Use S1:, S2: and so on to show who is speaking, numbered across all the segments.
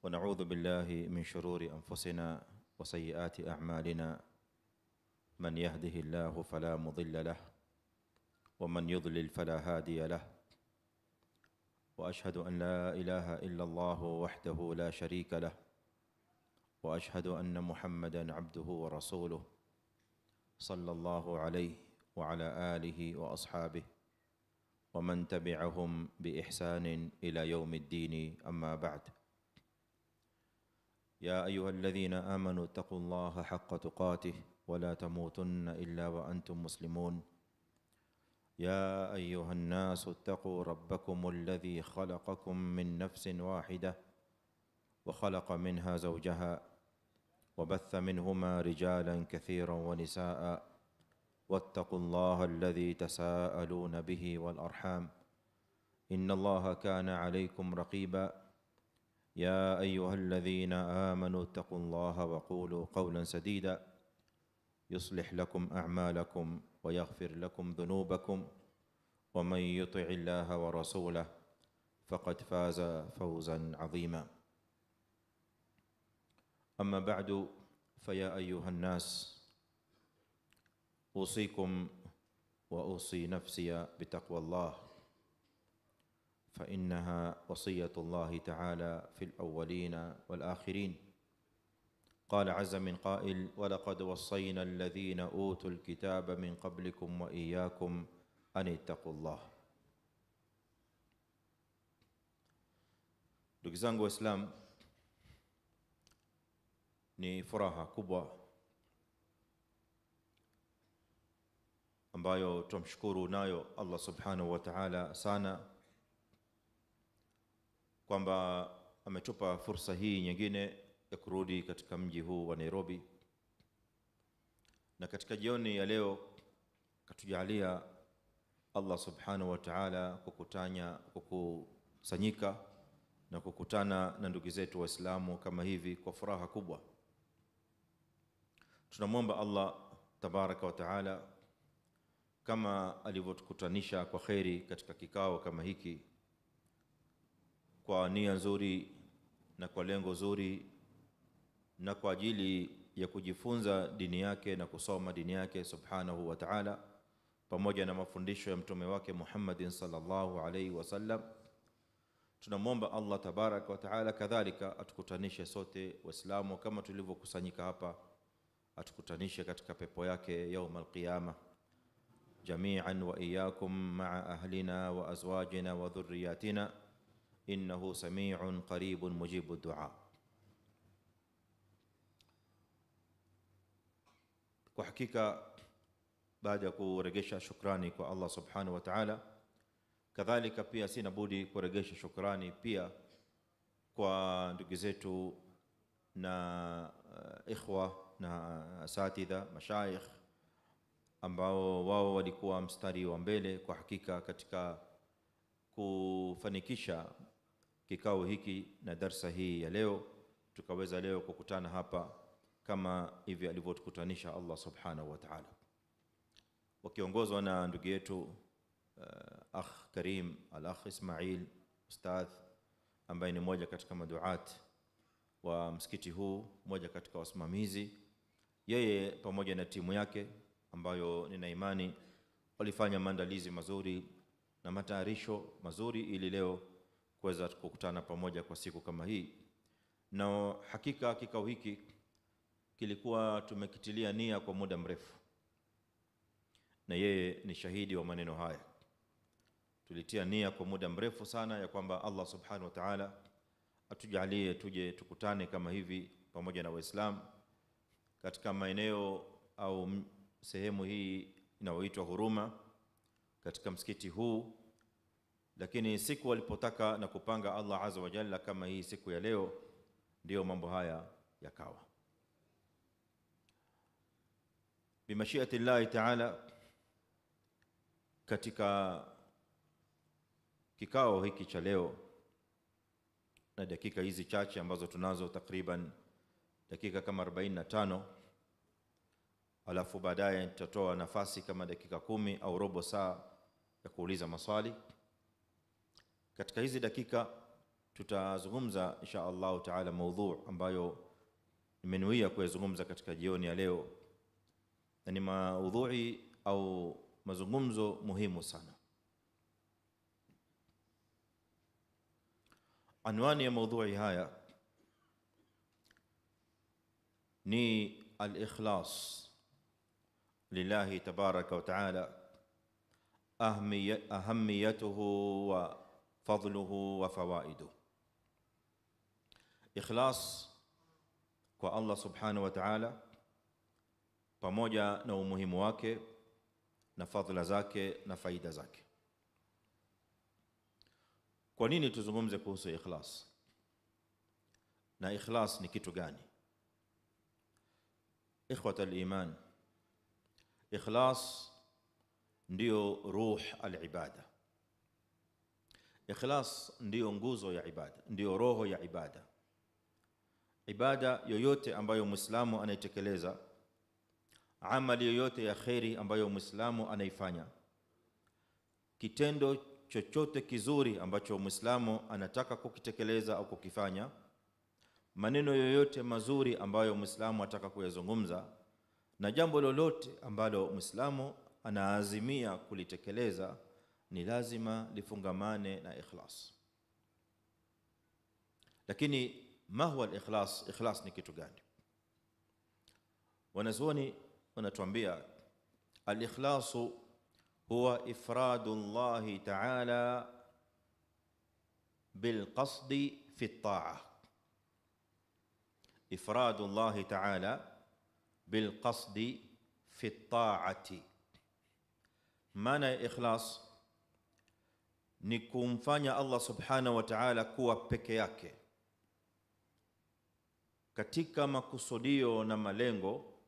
S1: ونعوذ بالله من شرور أنفسنا وسيئات أعمالنا من يهده الله فلا مضل له ومن يضلل فلا هادي له وأشهد أن لا إله إلا الله وحده لا شريك له وأشهد أن محمدًا عبده ورسوله صلى الله عليه وعلى آله وأصحابه ومن تبعهم بإحسان إلى يوم الدين. أما بعد، يا أيها الذين آمنوا اتقوا الله حق تقاته ولا تموتن إلا وأنتم مسلمون. يا أيها الناس اتقوا ربكم الذي خلقكم من نفس واحدة وخلق منها زوجها وبث منهما رجالا كثيرا ونساء واتقوا الله الذي تساءلون به والأرحام إن الله كان عليكم رقيبا. يا أيها الذين آمنوا اتقوا الله وقولوا قولا سديدا يصلح لكم أعمالكم ويغفر لكم ذنوبكم ومن يطع الله ورسوله فقد فاز فوزا عظيما. أما بعد، فيا أيها الناس، أوصيكم وأوصي نفسي بتقوى الله، فإنها وصية الله تعالى في الأولين والآخرين. قال عز من قائل: ولقد وصينا الذين أوتوا الكتاب من قبلكم وإياكم أن اتقوا الله. Ndugu zangu Waislamu, ni furaha kubwa ambayo tumshukuru nayo Allah subhanahu wa ta'ala sana kwamba ametupa fursa hii nyingine ya kurudi katika mji huu wa Nairobi, na katika jioni ya leo katujalia Allah subhanahu wa ta'ala kukusanyika na kukutana na ndugu zetu Waislamu kama hivi kwa furaha kubwa. Tunamwomba Allah tabaraka wa ta'ala, kama alivyotukutanisha kwa khairi katika kikao kama hiki, kwa nia nzuri na kwa lengo zuri na kwa ajili ya kujifunza dini yake na kusoma dini yake subhanahu wa ta'ala, pamoja na mafundisho ya mtume wake Muhammadin sallallahu alaihi wasallam, tunamwomba Allah tabaraka wa ta'ala kadhalika atukutanishe sote Waislamu kama tulivyokusanyika hapa, atukutanishe katika pepo yake yaum al-qiyama jami'an wa iyyakum ma'a ahlina wa azwajina wa dhurriyyatina innahu sami'un qaribun mujibu du'a. Kwa hakika, baada ya kuregesha shukrani kwa Allah subhanahu wa ta'ala, kadhalika pia sina budi kuregesha shukrani pia kwa ndugu zetu na ikhwa na asatidha mashayikh ambao wao walikuwa mstari wa mbele kwa hakika katika kufanikisha kikao hiki na darsa hii ya leo, tukaweza leo kukutana hapa kama hivi alivyotukutanisha Allah subhanahu wa ta'ala, wakiongozwa na ndugu yetu akh Karim al-akh Ismail ustadh, ambaye ni mmoja katika maduat wa msikiti huu, mmoja katika wasimamizi, yeye pamoja na timu yake ambayo nina imani walifanya maandalizi mazuri na matayarisho mazuri ili leo kuweza kukutana pamoja kwa siku kama hii. Na hakika kikao hiki kilikuwa tumekitilia nia kwa muda mrefu, na yeye ni shahidi wa maneno haya. Tulitia nia kwa muda mrefu sana ya kwamba Allah subhanahu wa ta'ala atujalie tuje tukutane kama hivi pamoja na Waislamu katika maeneo au sehemu hii inayoitwa Huruma katika msikiti huu. Lakini siku walipotaka na kupanga Allah azza wa jalla kama hii siku ya leo, ndio mambo haya yakawa. Bimashiati llahi ta'ala, katika kikao hiki cha leo na dakika hizi chache ambazo tunazo, takriban dakika kama 45, alafu baadaye tutatoa nafasi kama dakika 10 au robo saa ya kuuliza maswali. Katika hizi dakika tutazungumza insha Allah taala maudhu ambayo nimenuia kuyazungumza katika jioni ya leo, na ni maudhui au mazungumzo muhimu sana. Anwani ya maudhui haya ni al-ikhlas lillahi tabaraka wa taala, ahamiyatuhu wa fadluhu wa fawaiduhu. Ikhlas kwa Allah subhanahu wa ta'ala, pamoja na umuhimu wake na fadhila zake na faida zake. Kwa nini tuzungumze kuhusu ikhlas? Na ikhlas ni kitu gani? Ikhwata al-iman, ikhlas ndio ruh al-ibada. Ikhlas ndio nguzo ya ibada, ndio roho ya ibada. Ibada yoyote ambayo Muislamu anaitekeleza, amali yoyote ya khairi ambayo Muislamu anaifanya, kitendo chochote kizuri ambacho Muislamu anataka kukitekeleza au kukifanya, maneno yoyote mazuri ambayo Muislamu anataka kuyazungumza, na jambo lolote ambalo Muislamu anaazimia kulitekeleza, ni lazima lifungamane na ikhlas. Lakini ma huwa al-ikhlas? Ikhlas ni kitu gani? Wanazuoni wanatuambia al-ikhlasu huwa ifradu Allah ta'ala bilqasdi fi at-ta'a. Ifradu Allah ta'ala bilqasdi fi at-ta'ati. Maana ya ikhlas ni kumfanya Allah subhanahu wa ta'ala kuwa peke yake katika makusudio na malengo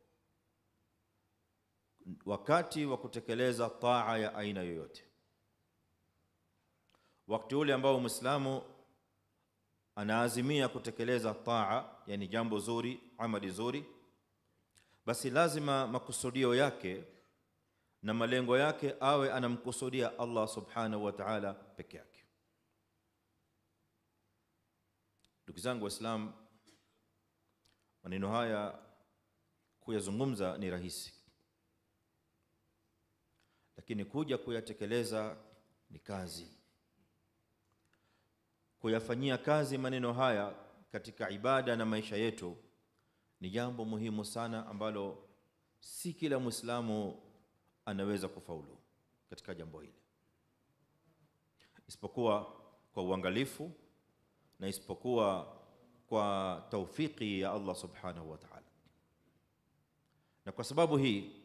S1: wakati wa kutekeleza taa ya aina yoyote. Wakati ule ambao Muislamu anaazimia kutekeleza taa, yani jambo zuri, amali zuri, basi lazima makusudio yake na malengo yake awe anamkusudia Allah subhanahu wa ta'ala peke yake. Ndugu zangu Waislamu, maneno haya kuyazungumza ni rahisi, lakini kuja kuyatekeleza ni kazi. Kuyafanyia kazi maneno haya katika ibada na maisha yetu ni jambo muhimu sana ambalo si kila Muislamu anaweza kufaulu katika jambo hili, isipokuwa kwa uangalifu na isipokuwa kwa taufiki ya Allah subhanahu wa ta'ala. Na kwa sababu hii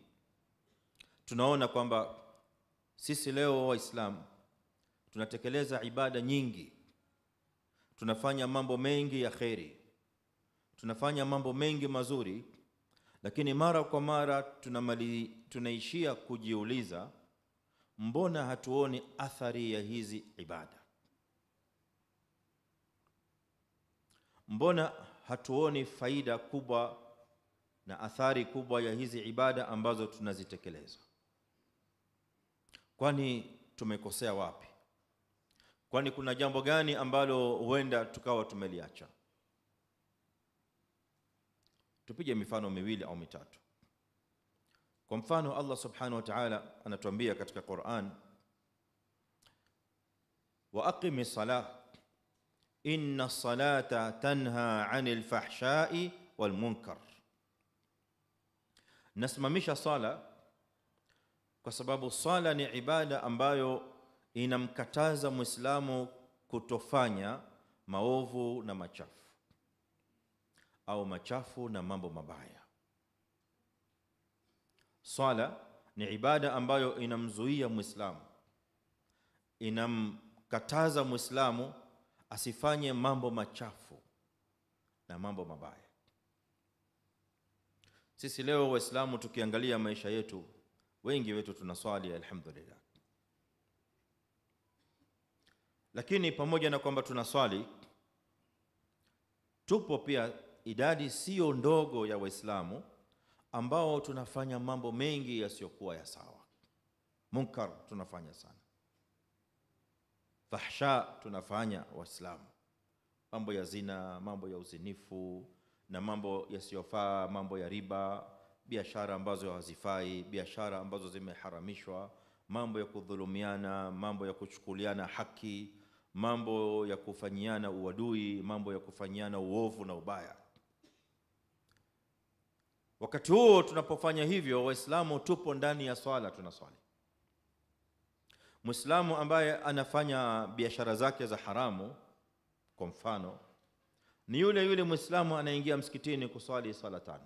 S1: tunaona kwamba sisi leo Waislamu tunatekeleza ibada nyingi, tunafanya mambo mengi ya khairi, tunafanya mambo mengi mazuri, lakini mara kwa mara tunaishia kujiuliza, mbona hatuoni athari ya hizi ibada? Mbona hatuoni faida kubwa na athari kubwa ya hizi ibada ambazo tunazitekeleza? Kwani tumekosea wapi? Kwani kuna jambo gani ambalo huenda tukawa tumeliacha? Tupige mifano miwili au mitatu. Kwa mfano, Allah subhanahu wa ta'ala anatuambia katika Qur'an, wa aqimis salah inna as-salata tanha 'anil fahsha'i wal munkar. Nasimamisha sala kwa sababu sala ni ibada ambayo inamkataza Muislamu kutofanya maovu na machafu, au machafu na mambo mabaya. Sala ni ibada ambayo inamzuia Muislamu, inamkataza Muislamu asifanye mambo machafu na mambo mabaya. Sisi leo Waislamu tukiangalia maisha yetu, wengi wetu tunaswali alhamdulillah, lakini pamoja na kwamba tunaswali, tupo pia idadi sio ndogo ya Waislamu ambao tunafanya mambo mengi yasiyokuwa ya sawa. Munkar tunafanya sana, fahsha tunafanya Waislamu, mambo ya zina, mambo ya uzinifu na mambo yasiyofaa, mambo ya riba, biashara ambazo hazifai, biashara ambazo zimeharamishwa, mambo ya kudhulumiana, mambo ya kuchukuliana haki, mambo ya kufanyiana uadui, mambo ya kufanyiana uovu na ubaya. Wakati huo tunapofanya hivyo, Waislamu tupo ndani ya swala, tunaswali. Muislamu ambaye anafanya biashara zake za haramu, kwa mfano, ni yule Muislamu anaingia msikitini kuswali sala 5.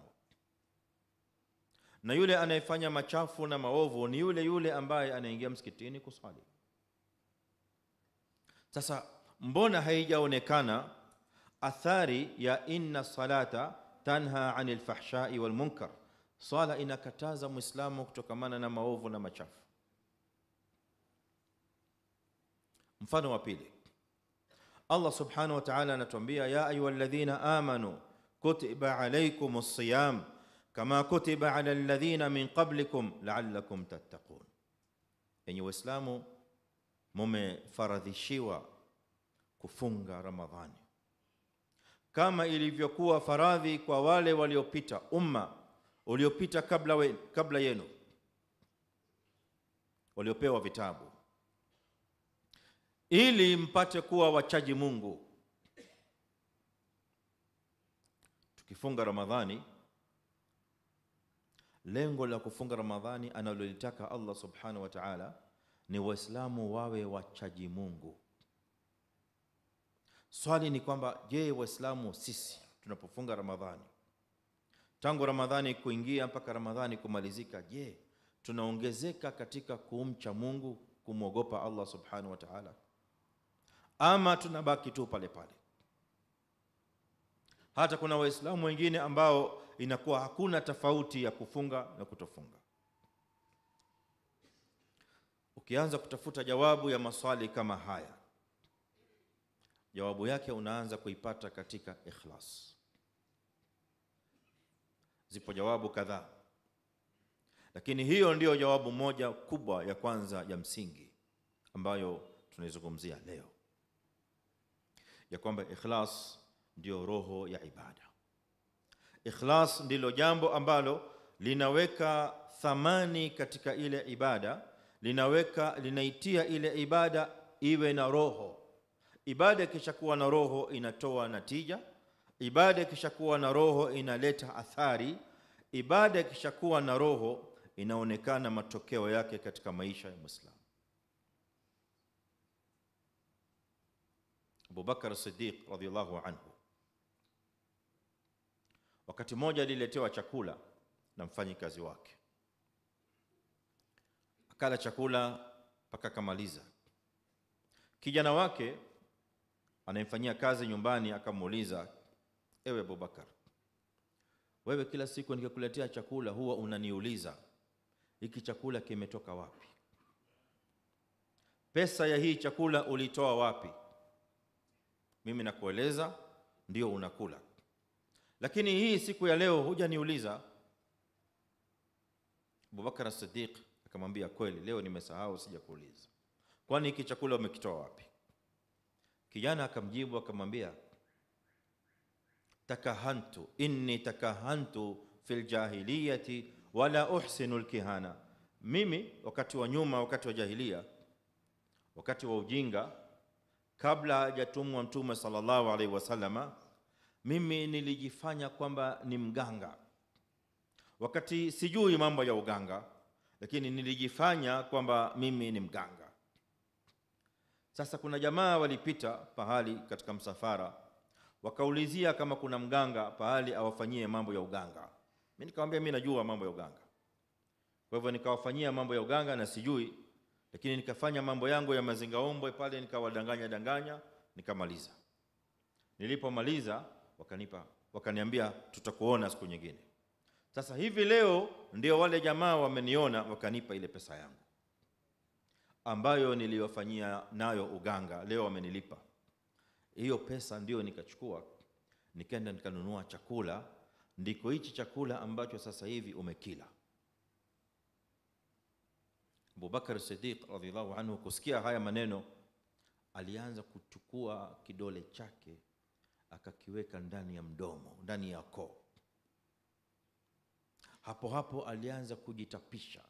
S1: Na yule anayefanya machafu na maovu ni yule ambaye anaingia msikitini kuswali. Sasa mbona haijaonekana athari ya inna salata tanha anil fahshai wal munkar? Swala inakataza Muislamu kutokamana na maovu na machafu. Mfano wa pili, Allah subhanahu wa ta'ala anatuambia, ya ayyuhalladhina amanu kutiba alaykumus siyam kama kutiba ala alladhina min qablikum la'allakum tattaqun. Enyi Waislamu, mumefaradhishiwa kufunga Ramadhani kama ilivyokuwa faradhi kwa wale waliopita, umma uliopita kabla yenu, waliopewa vitabu, ili mpate kuwa wachaji Mungu. Tukifunga Ramadhani, lengo la kufunga Ramadhani analolitaka Allah subhanahu wa ta'ala ni Waislamu wawe wachaji Mungu. Swali ni kwamba, je, Waislamu sisi tunapofunga Ramadhani, tangu Ramadhani kuingia mpaka Ramadhani kumalizika, je, tunaongezeka katika kumcha Mungu, kumwogopa Allah subhanahu wa ta'ala, ama tunabaki tu pale pale? Hata kuna Waislamu wengine ambao inakuwa hakuna tofauti ya kufunga na kutofunga. Ukianza kutafuta jawabu ya maswali kama haya, jawabu yake unaanza kuipata katika ikhlas. Zipo jawabu kadhaa, lakini hiyo ndiyo jawabu moja kubwa ya kwanza ya msingi ambayo tunaizungumzia leo, ya kwamba ikhlas ndio roho ya ibada. Ikhlas ndilo jambo ambalo linaweka thamani katika ile ibada, linaitia ile ibada iwe na roho. Ibada ikishakuwa na roho inatoa natija. Ibada ikishakuwa na roho inaleta athari. Ibada ikishakuwa na roho inaonekana matokeo yake katika maisha ya Muislamu. Abu Bakar as-Siddiq radhiyallahu anhu, wakati mmoja aliletewa chakula na mfanyikazi wake. Akala chakula mpaka kamaliza. Kijana wake anayemfanyia kazi nyumbani akamuuliza, ewe Abu Bakar, wewe kila siku nikikuletea chakula huwa unaniuliza hiki chakula kimetoka wapi? Pesa ya hii chakula ulitoa wapi? Mimi nakueleza ndio unakula, lakini hii siku ya leo hujaniuliza. Abu Bakar as-Siddiq akamwambia, kweli leo nimesahau, sijakuuliza. Kwani hiki chakula umekitoa wapi? Kijana akamjibu akamwambia, takahantu inni takahantu fil jahiliyati wala uhsinu alkihana. Mimi wakati wa nyuma, wakati wa jahiliya, wakati wa ujinga, kabla hajatumwa Mtume sallallahu alaihi wasallama, mimi nilijifanya kwamba ni mganga. Wakati sijui mambo ya uganga, lakini nilijifanya kwamba mimi ni mganga. Sasa kuna jamaa walipita pahali katika msafara, wakaulizia kama kuna mganga pahali awafanyie mambo ya uganga. Mimi nikamwambia mimi najua mambo ya uganga. Kwa hivyo nikawafanyia mambo ya uganga na sijui, lakini nikafanya mambo yangu ya mazingaombwe pale, nikawadanganya nikamaliza. Nilipomaliza wakaniambia tutakuona siku nyingine. Sasa hivi leo ndio wale jamaa wameniona, wakanipa ile pesa yangu ambayo niliwafanyia nayo uganga, leo wamenilipa. Hiyo pesa ndio nikachukua nikaenda nikanunua chakula, ndiko hichi chakula ambacho sasa hivi umekila. Abu Bakar as-Siddiq radhiyallahu anhu kusikia haya maneno, alianza kuchukua kidole chake akakiweka ndani ya mdomo, ndani ya koo. Hapo hapo alianza kujitapisha,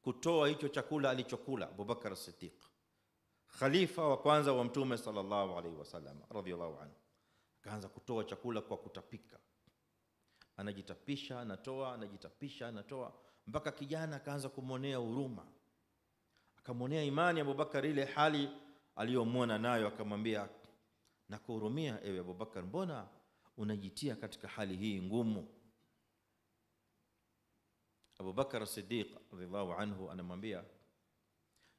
S1: kutoa hicho chakula alichokula Abubakar Siddiq, khalifa wa kwanza wa Mtume sallallahu alaihi wasallam radhiyallahu anhu. Akaanza kutoa chakula kwa kutapika, anajitapisha anatoa, anajitapisha anatoa, mpaka kijana akaanza kumwonea huruma, akamwonea imani Abubakar ile hali aliyomwona nayo, akamwambia, nakuhurumia ewe Abubakar, mbona unajitia katika hali hii ngumu? Abubakar Siddiq radhiallahu anhu anamwambia,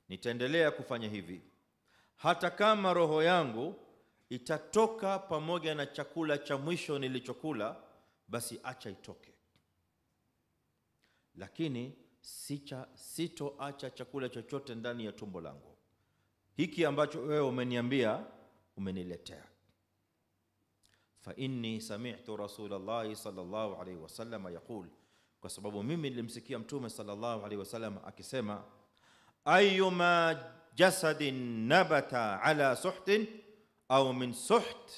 S1: nitaendelea kufanya hivi hata kama roho yangu itatoka pamoja na chakula cha mwisho nilichokula, basi acha itoke, lakini sitoacha chakula chochote ndani ya tumbo langu, hiki ambacho wewe umeniambia, umeniletea. Fa inni sami'tu Rasulullah sallallahu alayhi wasallam yaqul, kwa sababu mimi nilimsikia Mtume sallallahu alayhi wasallam akisema, ayyuma jasadin nabata ala suhtin au min suht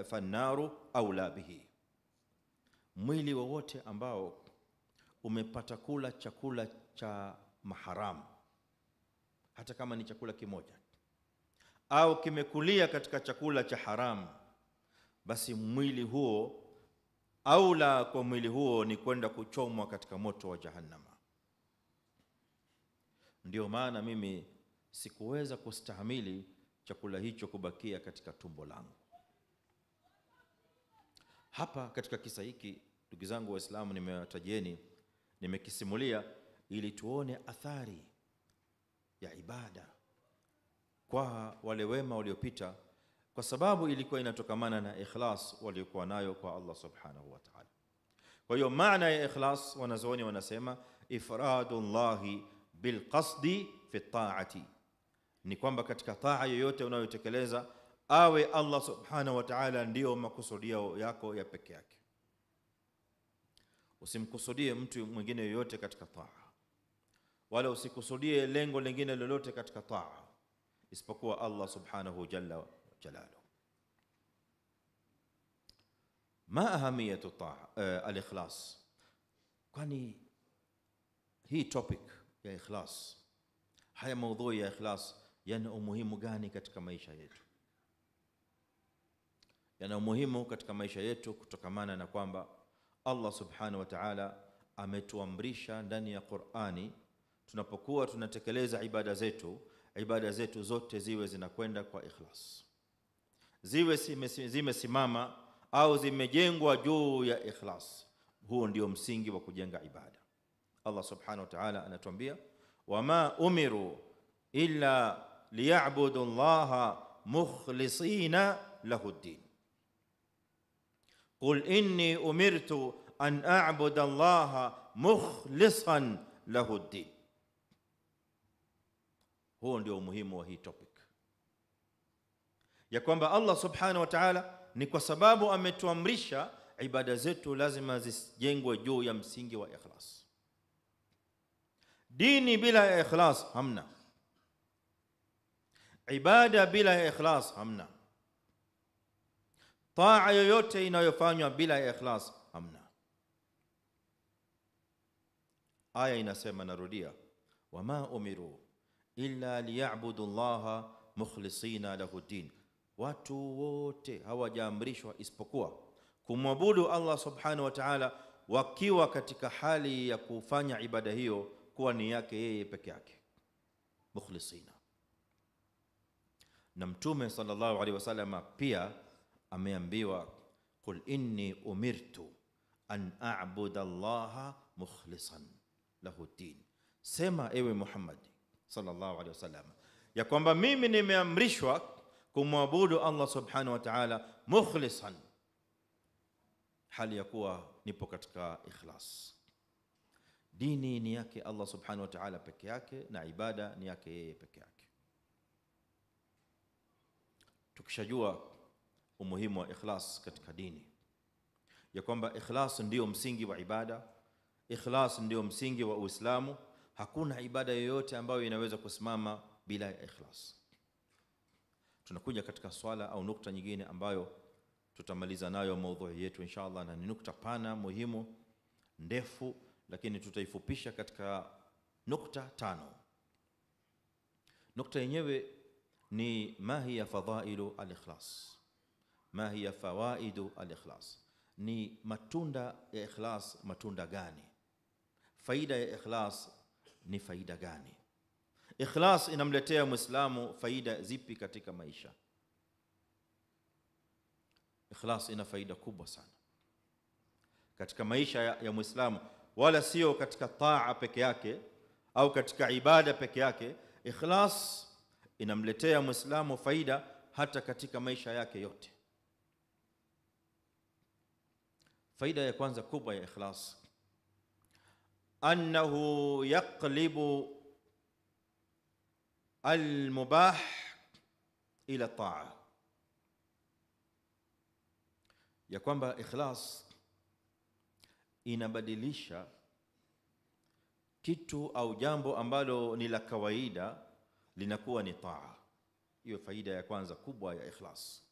S1: fannaru aula bihi, mwili wowote ambao umepata kula chakula cha maharamu, hata kama ni chakula kimoja, au kimekulia katika chakula cha haramu, basi mwili huo, aula kwa mwili huo ni kwenda kuchomwa katika moto wa Jahannama. Ndio maana mimi sikuweza kustahimili chakula hicho kubakia katika tumbo langu. Hapa katika kisa hiki, ndugu zangu Waislamu, nimewatajieni, nimekisimulia ili tuone athari ya ibada kwa wale wema waliopita, kwa sababu ilikuwa inatokamana na ikhlas waliokuwa nayo kwa Allah subhanahu wa ta'ala. Kwa hiyo maana ya ikhlas, wanazuoni wanasema ifradullahi bilqasdi fi ta'ati, ni kwamba katika taa yoyote unayotekeleza awe Allah subhanahu wa ta'ala ndio makusudio yako ya peke yake. Usimkusudie mtu mwingine yoyote katika taa, wala usikusudie lengo lingine lolote katika taa isipokuwa Allah subhanahu jalla jalaluhu. Ma ahamiyatu taa al-ikhlas? Kwani hii topic ya ikhlas, haya maudhui ya ikhlas yana umuhimu gani katika maisha yetu? Yana umuhimu katika maisha yetu kutokamana na kwamba Allah subhanahu wa ta'ala ametuamrisha ndani ya Qur'ani, tunapokuwa tunatekeleza ibada zetu zote ziwe zinakwenda kwa ikhlas, ziwe zimesimama au zimejengwa juu ya ikhlas. Huo ndio msingi wa kujenga ibada. Allah subhanahu wa ta'ala anatuambia, wama umiru illa liya'budu Allaha mukhlisina lahu ad-din, qul inni umirtu an a'budu Allaha mukhlisan lahu ad-din. Huo ndio umuhimu wa hii topic, ya kwamba Allah subhanahu wa ta'ala ni kwa sababu ametuamrisha ibada zetu lazima zijengwe juu ya msingi wa ikhlas. Dini bila ikhlas hamna, ibada bila ikhlas hamna, taa yoyote inayofanywa bila ikhlas hamna. Aya inasema, narudia, wama umiru illa liya'budu Allaha mukhlisina lahu din, watu wote hawajaamrishwa isipokuwa kumwabudu Allah subhanahu wa ta'ala wakiwa katika hali ya kufanya ibada hiyo kuwa ni yake yeye peke yake, mukhlisina. Na Mtume sallallahu alaihi wasallam pia ameambiwa, qul inni umirtu an a'budu Allaha mukhlisan lahu din, sema ewe Muhammad sallallahu alaihi wasallam ya kwamba mimi nimeamrishwa kumwabudu Allah subhanahu wa ta'ala mukhlisan, hali ya kuwa nipo katika ikhlas. Dini ni yake Allah subhanahu wa ta'ala peke yake, na ibada ni yake yeye peke yake. Tukishajua umuhimu wa ikhlas katika dini, ya kwamba ikhlas ndio msingi wa ibada, ikhlas ndio msingi wa Uislamu, hakuna ibada yoyote ambayo inaweza kusimama bila ya ikhlas. tunakuja katika swala au nukta nyingine ambayo tutamaliza nayo maudhui yetu inshallah, na ni nukta pana muhimu ndefu, lakini tutaifupisha katika nukta 5. Nukta yenyewe ni ma hiya fadailu al-ikhlas, ma hiya fawaidu al-ikhlas, ni matunda ya ikhlas. Matunda gani? Faida ya ikhlas ni faida gani? Ikhlas inamletea Muislamu faida zipi katika maisha? Ikhlas ina faida kubwa sana katika maisha ya Muislamu, wala sio katika taa peke yake au katika ibada peke yake. Ikhlas inamletea Muislamu faida hata katika maisha yake yote. Faida ya kwanza kubwa ya ikhlas, annahu yaqlibu al-mubah ila taa, ya kwamba ikhlas inabadilisha kitu au jambo ambalo ni la kawaida linakuwa ni taa. Hiyo faida ya kwanza kubwa ya ikhlas.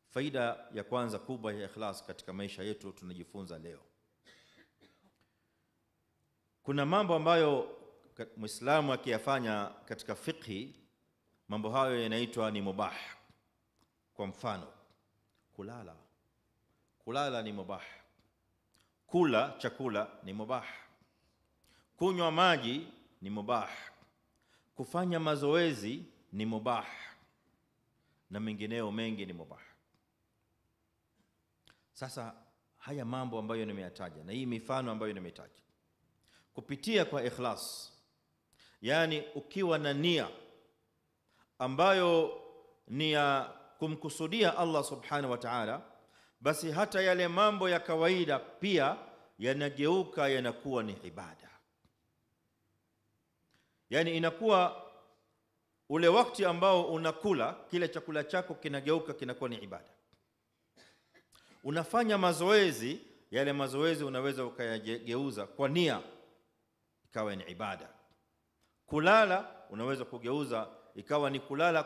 S1: Faida ya kwanza kubwa ya ikhlas katika maisha yetu tunajifunza leo. Kuna mambo ambayo Muislamu akiyafanya katika fiqhi, mambo hayo yanaitwa ni mubah. Kwa mfano, kulala ni mubah. Kula chakula ni mubah. Kunywa maji ni mubah. Kufanya mazoezi ni mubah, na mengineo mengi ni mubah. Sasa haya mambo ambayo nimeyataja na hii mifano ambayo nimetaja, kupitia kwa ikhlas, yani ukiwa na nia ambayo ni ya kumkusudia Allah subhanahu wa ta'ala, basi hata yale mambo ya kawaida pia yanageuka yanakuwa ni ibada. Yani inakuwa ule wakati ambao unakula kile chakula chako kinageuka kinakuwa ni ibada. Unafanya mazoezi, yale mazoezi unaweza ukayageuza kwa nia ikawa ni ibada. Kulala unaweza kugeuza ikawa ni kulala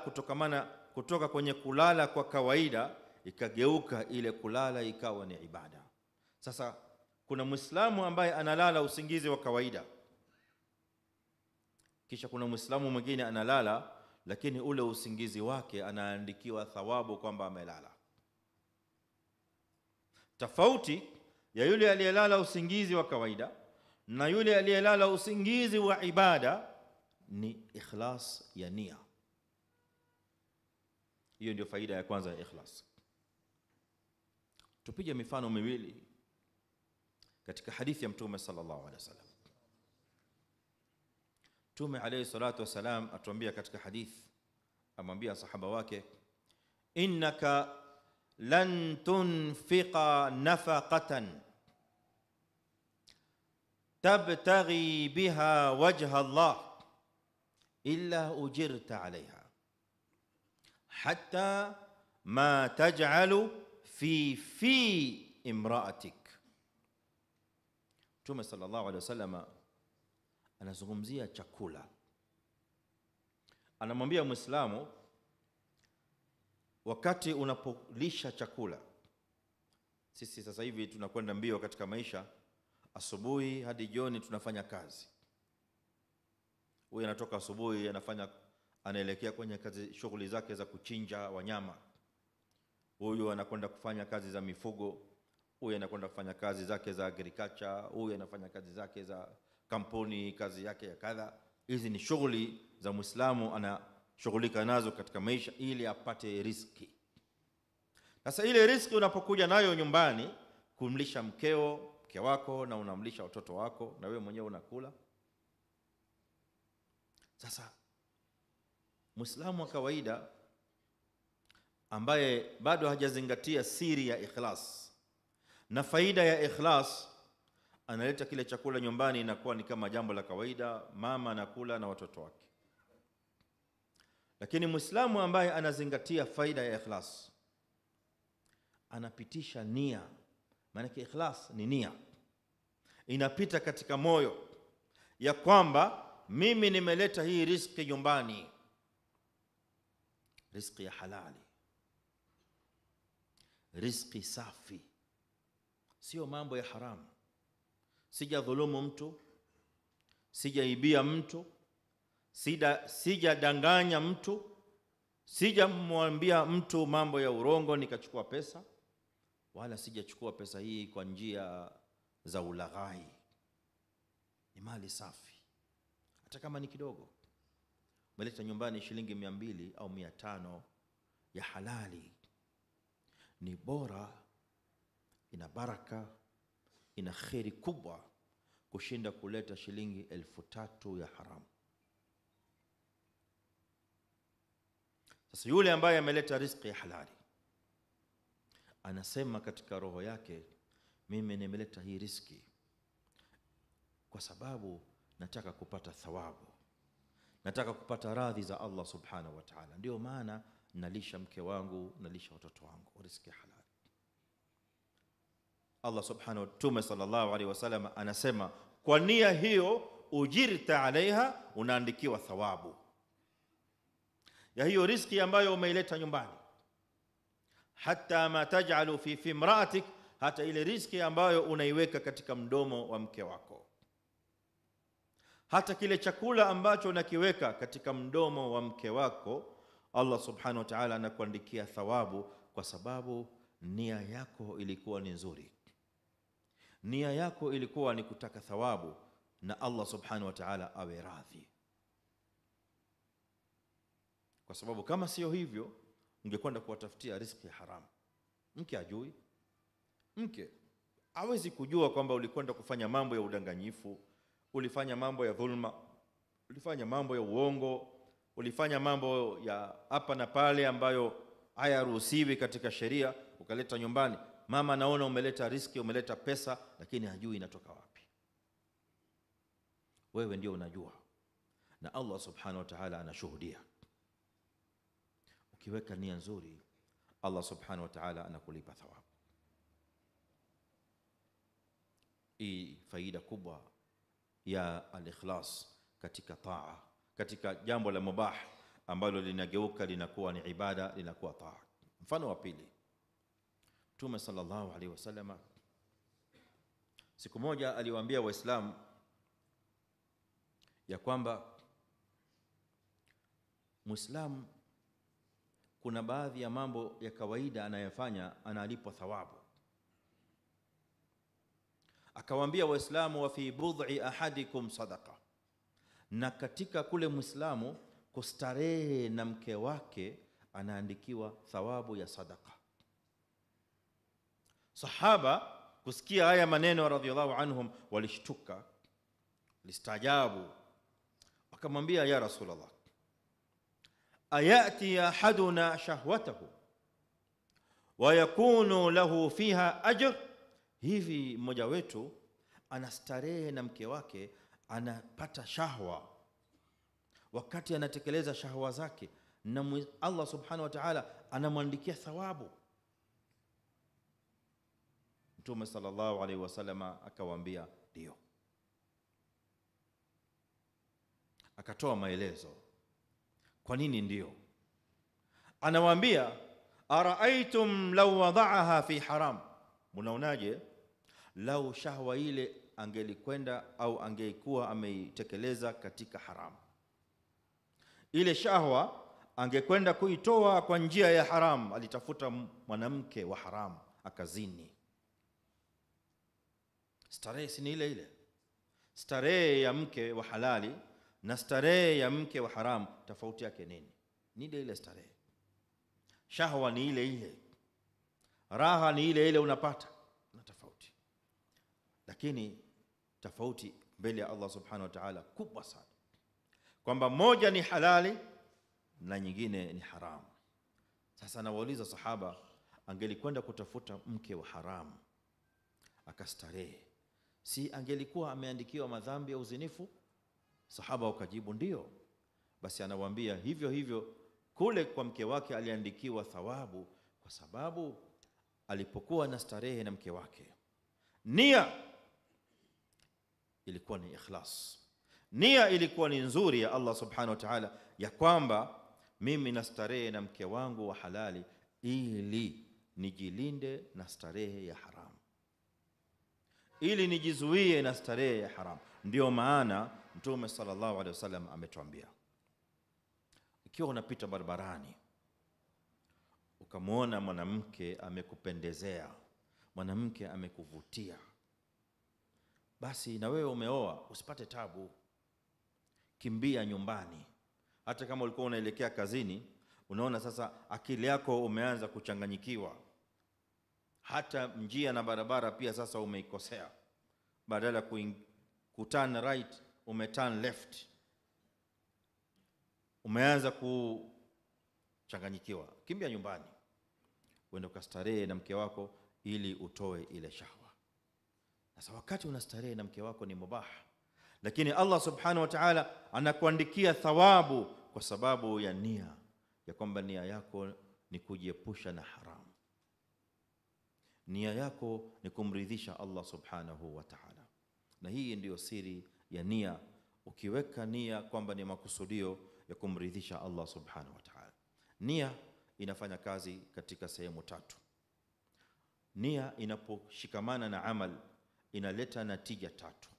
S1: kutoka kwenye kulala kwa kawaida, ikageuka ile kulala ikawa ni ibada. Sasa kuna Muislamu ambaye analala usingizi wa kawaida, kisha kuna Muislamu mwingine analala lakini ule usingizi wake anaandikiwa thawabu kwamba amelala. Tofauti ya yule aliyelala usingizi wa kawaida na yule aliyelala usingizi wa ibada ni ikhlas ya nia. Hiyo ndio faida ya kwanza ya ikhlas. Tupige mifano miwili katika hadithi ya Mtume sallallahu alaihi wasallam. Mtume alayhi salatu wasalam atuambia katika hadithi, amwambia sahaba wake, innaka lan tunfiqa nafaqatan tabtaghi biha wajha Allah illa ujirta alayha hatta ma taj'alu fi imra'atik. Mtume sallallahu alaihi wasallam anazungumzia chakula. Anamwambia Muislamu, wakati unapolisha chakula, sisi sasa hivi tunakwenda mbio katika maisha, asubuhi hadi jioni tunafanya kazi. Huyu anatoka asubuhi anaelekea kwenye kazi, shughuli zake za kuchinja wanyama. Huyu anakwenda kufanya kazi za mifugo, huyu anakwenda kufanya kazi zake za agriculture, huyu anafanya kazi zake za kampuni, kazi yake ya kadha. Hizi ni shughuli za Muislamu anashughulika nazo katika maisha ili apate riziki. Sasa ile riziki unapokuja nayo nyumbani, kumlisha mke wako na unamlisha watoto wako na wewe mwenyewe unakula. Sasa Muislamu wa kawaida ambaye bado hajazingatia siri ya ikhlas na faida ya ikhlas, analeta kile chakula nyumbani, inakuwa ni kama jambo la kawaida, mama anakula na watoto wake. Lakini Muislamu ambaye anazingatia faida ya ikhlas, anapitisha nia. Maana ikhlas ni nia, inapita katika moyo ya kwamba mimi nimeleta hii riziki nyumbani riziki ya halali, riziki safi, sio mambo ya haramu. Sijadhulumu mtu, sijaibia mtu, sijadanganya mtu, sijamwambia mtu mambo ya urongo nikachukua pesa, wala sijachukua pesa hii kwa njia za ulaghai. Ni mali safi, hata kama ni kidogo. Umeleta nyumbani shilingi 200 au 500 ya halali, ni bora, ina baraka, ina kheri kubwa kushinda kuleta shilingi 3,000 ya haramu. Sasa yule ambaye ameleta riziki ya halali anasema katika roho yake, mimi nimeleta hii riziki kwa sababu nataka kupata thawabu, nataka kupata radhi za Allah subhanahu wa ta'ala. Ndio maana nalisha mke wangu, nalisha watoto wangu riziki halali. Allah subhanahu wa ta'ala, sallallahu alaihi wasallam anasema, kwa nia hiyo ujirta alaiha, unaandikiwa thawabu ya hiyo riziki ambayo umeileta nyumbani. Hata ma taj'alu fi imra'atik, hata ile riziki ambayo unaiweka katika mdomo wa mke wako, hata kile chakula ambacho unakiweka katika mdomo wa mke wako, Allah subhanahu wa ta'ala anakuandikia thawabu, kwa sababu nia yako ilikuwa ni nzuri. Nia yako ilikuwa ni kutaka thawabu na Allah subhanahu wa ta'ala awe radhi. Kwa sababu kama sio hivyo, ungekwenda kuwatafutia riziki ya haramu. Mke ajui, mke hawezi kujua kwamba ulikwenda kufanya mambo ya udanganyifu, ulifanya mambo ya dhulma, ulifanya mambo ya uongo, ulifanya mambo ya hapa na pale ambayo hayaruhusiwi katika sheria, ukaleta nyumbani. Mama naona umeleta riziki, umeleta pesa, lakini hajui inatoka wapi. Wewe ndio unajua, na Allah subhanahu wa ta'ala anashuhudia. Ukiweka nia nzuri, Allah subhanahu wa ta'ala anakulipa thawabu. Hii faida kubwa ya al-ikhlas katika taa, katika jambo la mubah ambalo linageuka linakuwa ni ibada, linakuwa taa. Mfano wa pili, Mtume sallallahu alaihi wasallam siku moja aliwaambia Waislamu ya kwamba Muislamu kuna baadhi ya mambo ya kawaida anayofanya analipwa thawabu. Akawaambia Waislamu, wa fi bud'i ahadikum sadaqa, na katika kule Muislamu kustarehe na mke wake anaandikiwa thawabu ya sadaqa. Sahaba kusikia haya maneno radhiyallahu anhum walishtuka, listajabu, wakamwambia, ya Rasulullah, ayati ahaduna shahwatahu wa yakunu lahu fiha ajr, hivi mmoja wetu anastarehe na mke wake, anapata shahwa, wakati anatekeleza shahwa zake, na Allah subhanahu wa ta'ala anamwandikia thawabu? Mtume sallallahu alaihi wasallam akawaambia ndio. Akatoa maelezo kwa nini ndio. Anawaambia, araaitum law wada'aha fi haram, mnaonaje lau shahwa ile angelikwenda au angekuwa ameitekeleza katika haram? Ile shahwa angekwenda kuitoa kwa njia ya haram, alitafuta mwanamke wa haram akazini. Starehe si ile ile? Starehe ya mke wa halali na starehe ya mke wa haram, tofauti yake nini? Ni ile starehe. Shahwa ni ile ile, raha ni ile ile unapata, na tofauti. Lakini tofauti mbele ya Allah subhanahu wa ta'ala kubwa sana, kwamba moja ni halali na nyingine ni haramu. Sasa nawauliza sahaba, angelikwenda kutafuta mke wa haramu akastarehe, si angelikuwa ameandikiwa madhambi ya uzinifu? Sahaba wakajibu ndio. Basi anawaambia hivyo hivyo kule kwa mke wake aliandikiwa thawabu, kwa sababu alipokuwa na starehe na mke wake, nia ilikuwa ni ikhlas, nia ilikuwa ni nzuri ya Allah subhanahu wa ta'ala, ya kwamba mimi nastarehe na mke wangu wa halali ili nijilinde na starehe ya haramu, ili nijizuie na starehe ya haramu. Ndio maana Mtume sallallahu alaihi wasallam ametuambia, ikiwa unapita barabarani ukamwona mwanamke amekupendezea, mwanamke amekuvutia, basi na wewe umeoa, usipate tabu, kimbia nyumbani. Hata kama ulikuwa unaelekea kazini, unaona sasa akili yako umeanza kuchanganyikiwa, hata njia na barabara pia sasa umeikosea, badala kuturn right umeturn left, umeanza kuchanganyikiwa, kimbia nyumbani, uende ukastarehe na mke wako ili utoe ile shahwa. Sasa wakati unastarehe na mke wako ni mubah, lakini Allah subhanahu wa ta'ala anakuandikia thawabu kwa sababu ya nia, ya kwamba nia yako ni kujiepusha na haramu, nia yako ni kumridhisha Allah subhanahu wa ta'ala. Na hii ndiyo siri ya nia. Ukiweka nia kwamba ni makusudio ya kumridhisha Allah subhanahu wa ta'ala. Nia inafanya kazi katika sehemu tatu. Nia inaposhikamana na amal inaleta natija tatu.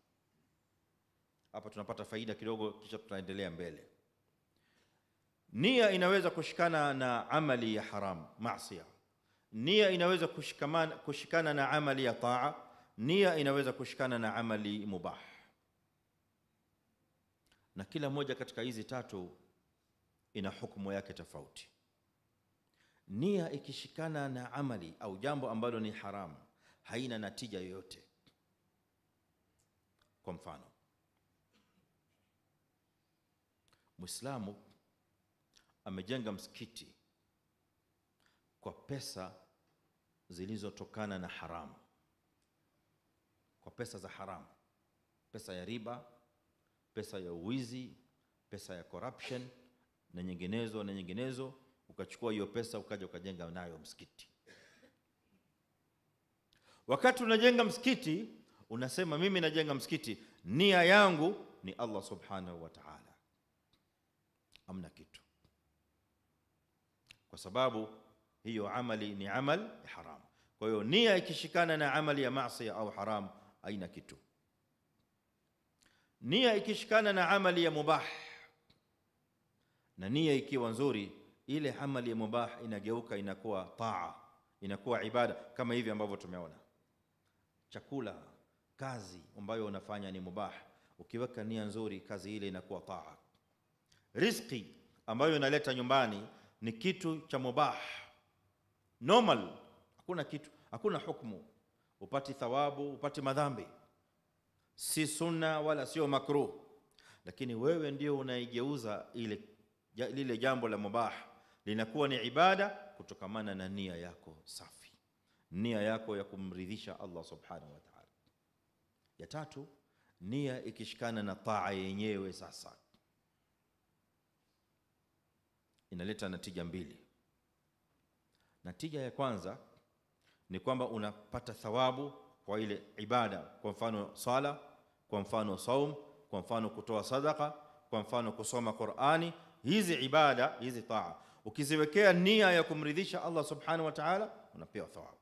S1: Hapa tunapata faida kidogo, kisha tutaendelea mbele. Nia inaweza kushikana na amali ya haram, maasiya. Nia inaweza kushikana na amali ya taa. Nia inaweza kushikana na amali mubah. Na kila moja katika hizi tatu ina hukumu yake tofauti. Nia ikishikana na amali au jambo ambalo ni haram, haina natija yoyote. Kwa mfano, Muislamu amejenga msikiti kwa pesa zilizotokana na haramu, kwa pesa za haramu, pesa ya riba, pesa ya uwizi, pesa ya corruption na nyinginezo na nyinginezo. Ukachukua hiyo pesa ukaja ukajenga nayo msikiti. Wakati unajenga msikiti unasema mimi najenga msikiti, nia yangu ni Allah subhanahu wa ta'ala. Amna kitu, kwa sababu hiyo amali ni amal haram. Kwa hiyo nia ikishikana na amali ya maasi au haram haina kitu. Nia ikishikana na amali ya mubah, na nia ikiwa nzuri, ile amali ya mubah inageuka inakuwa taa, inakuwa ibada, kama hivi ambavyo tumeona. Chakula, kazi ambayo unafanya ni mubah, ukiweka nia nzuri kazi ile inakuwa taa. Riziki ambayo inaleta nyumbani ni kitu cha mubah, normal, hakuna kitu, hakuna hukumu, upati thawabu, upati madhambi, si sunna wala sio makruh. Lakini wewe ndio unaigeuza lile jambo la mubah linakuwa ni ibada kutokamana na nia yako safi, nia yako ya kumridhisha Allah subhanahu wa ta'ala. Ya tatu, nia ikishikana na taa yenyewe sasa inaleta natija mbili. Natija ya kwanza ni kwamba unapata thawabu kwa ile ibada, kwa mfano sala, kwa mfano saum, kwa mfano kutoa sadaka, kwa mfano kusoma Qur'ani. Hizi ibada, hizi taa, ukiziwekea nia ya kumridhisha Allah subhanahu wa ta'ala unapewa thawabu.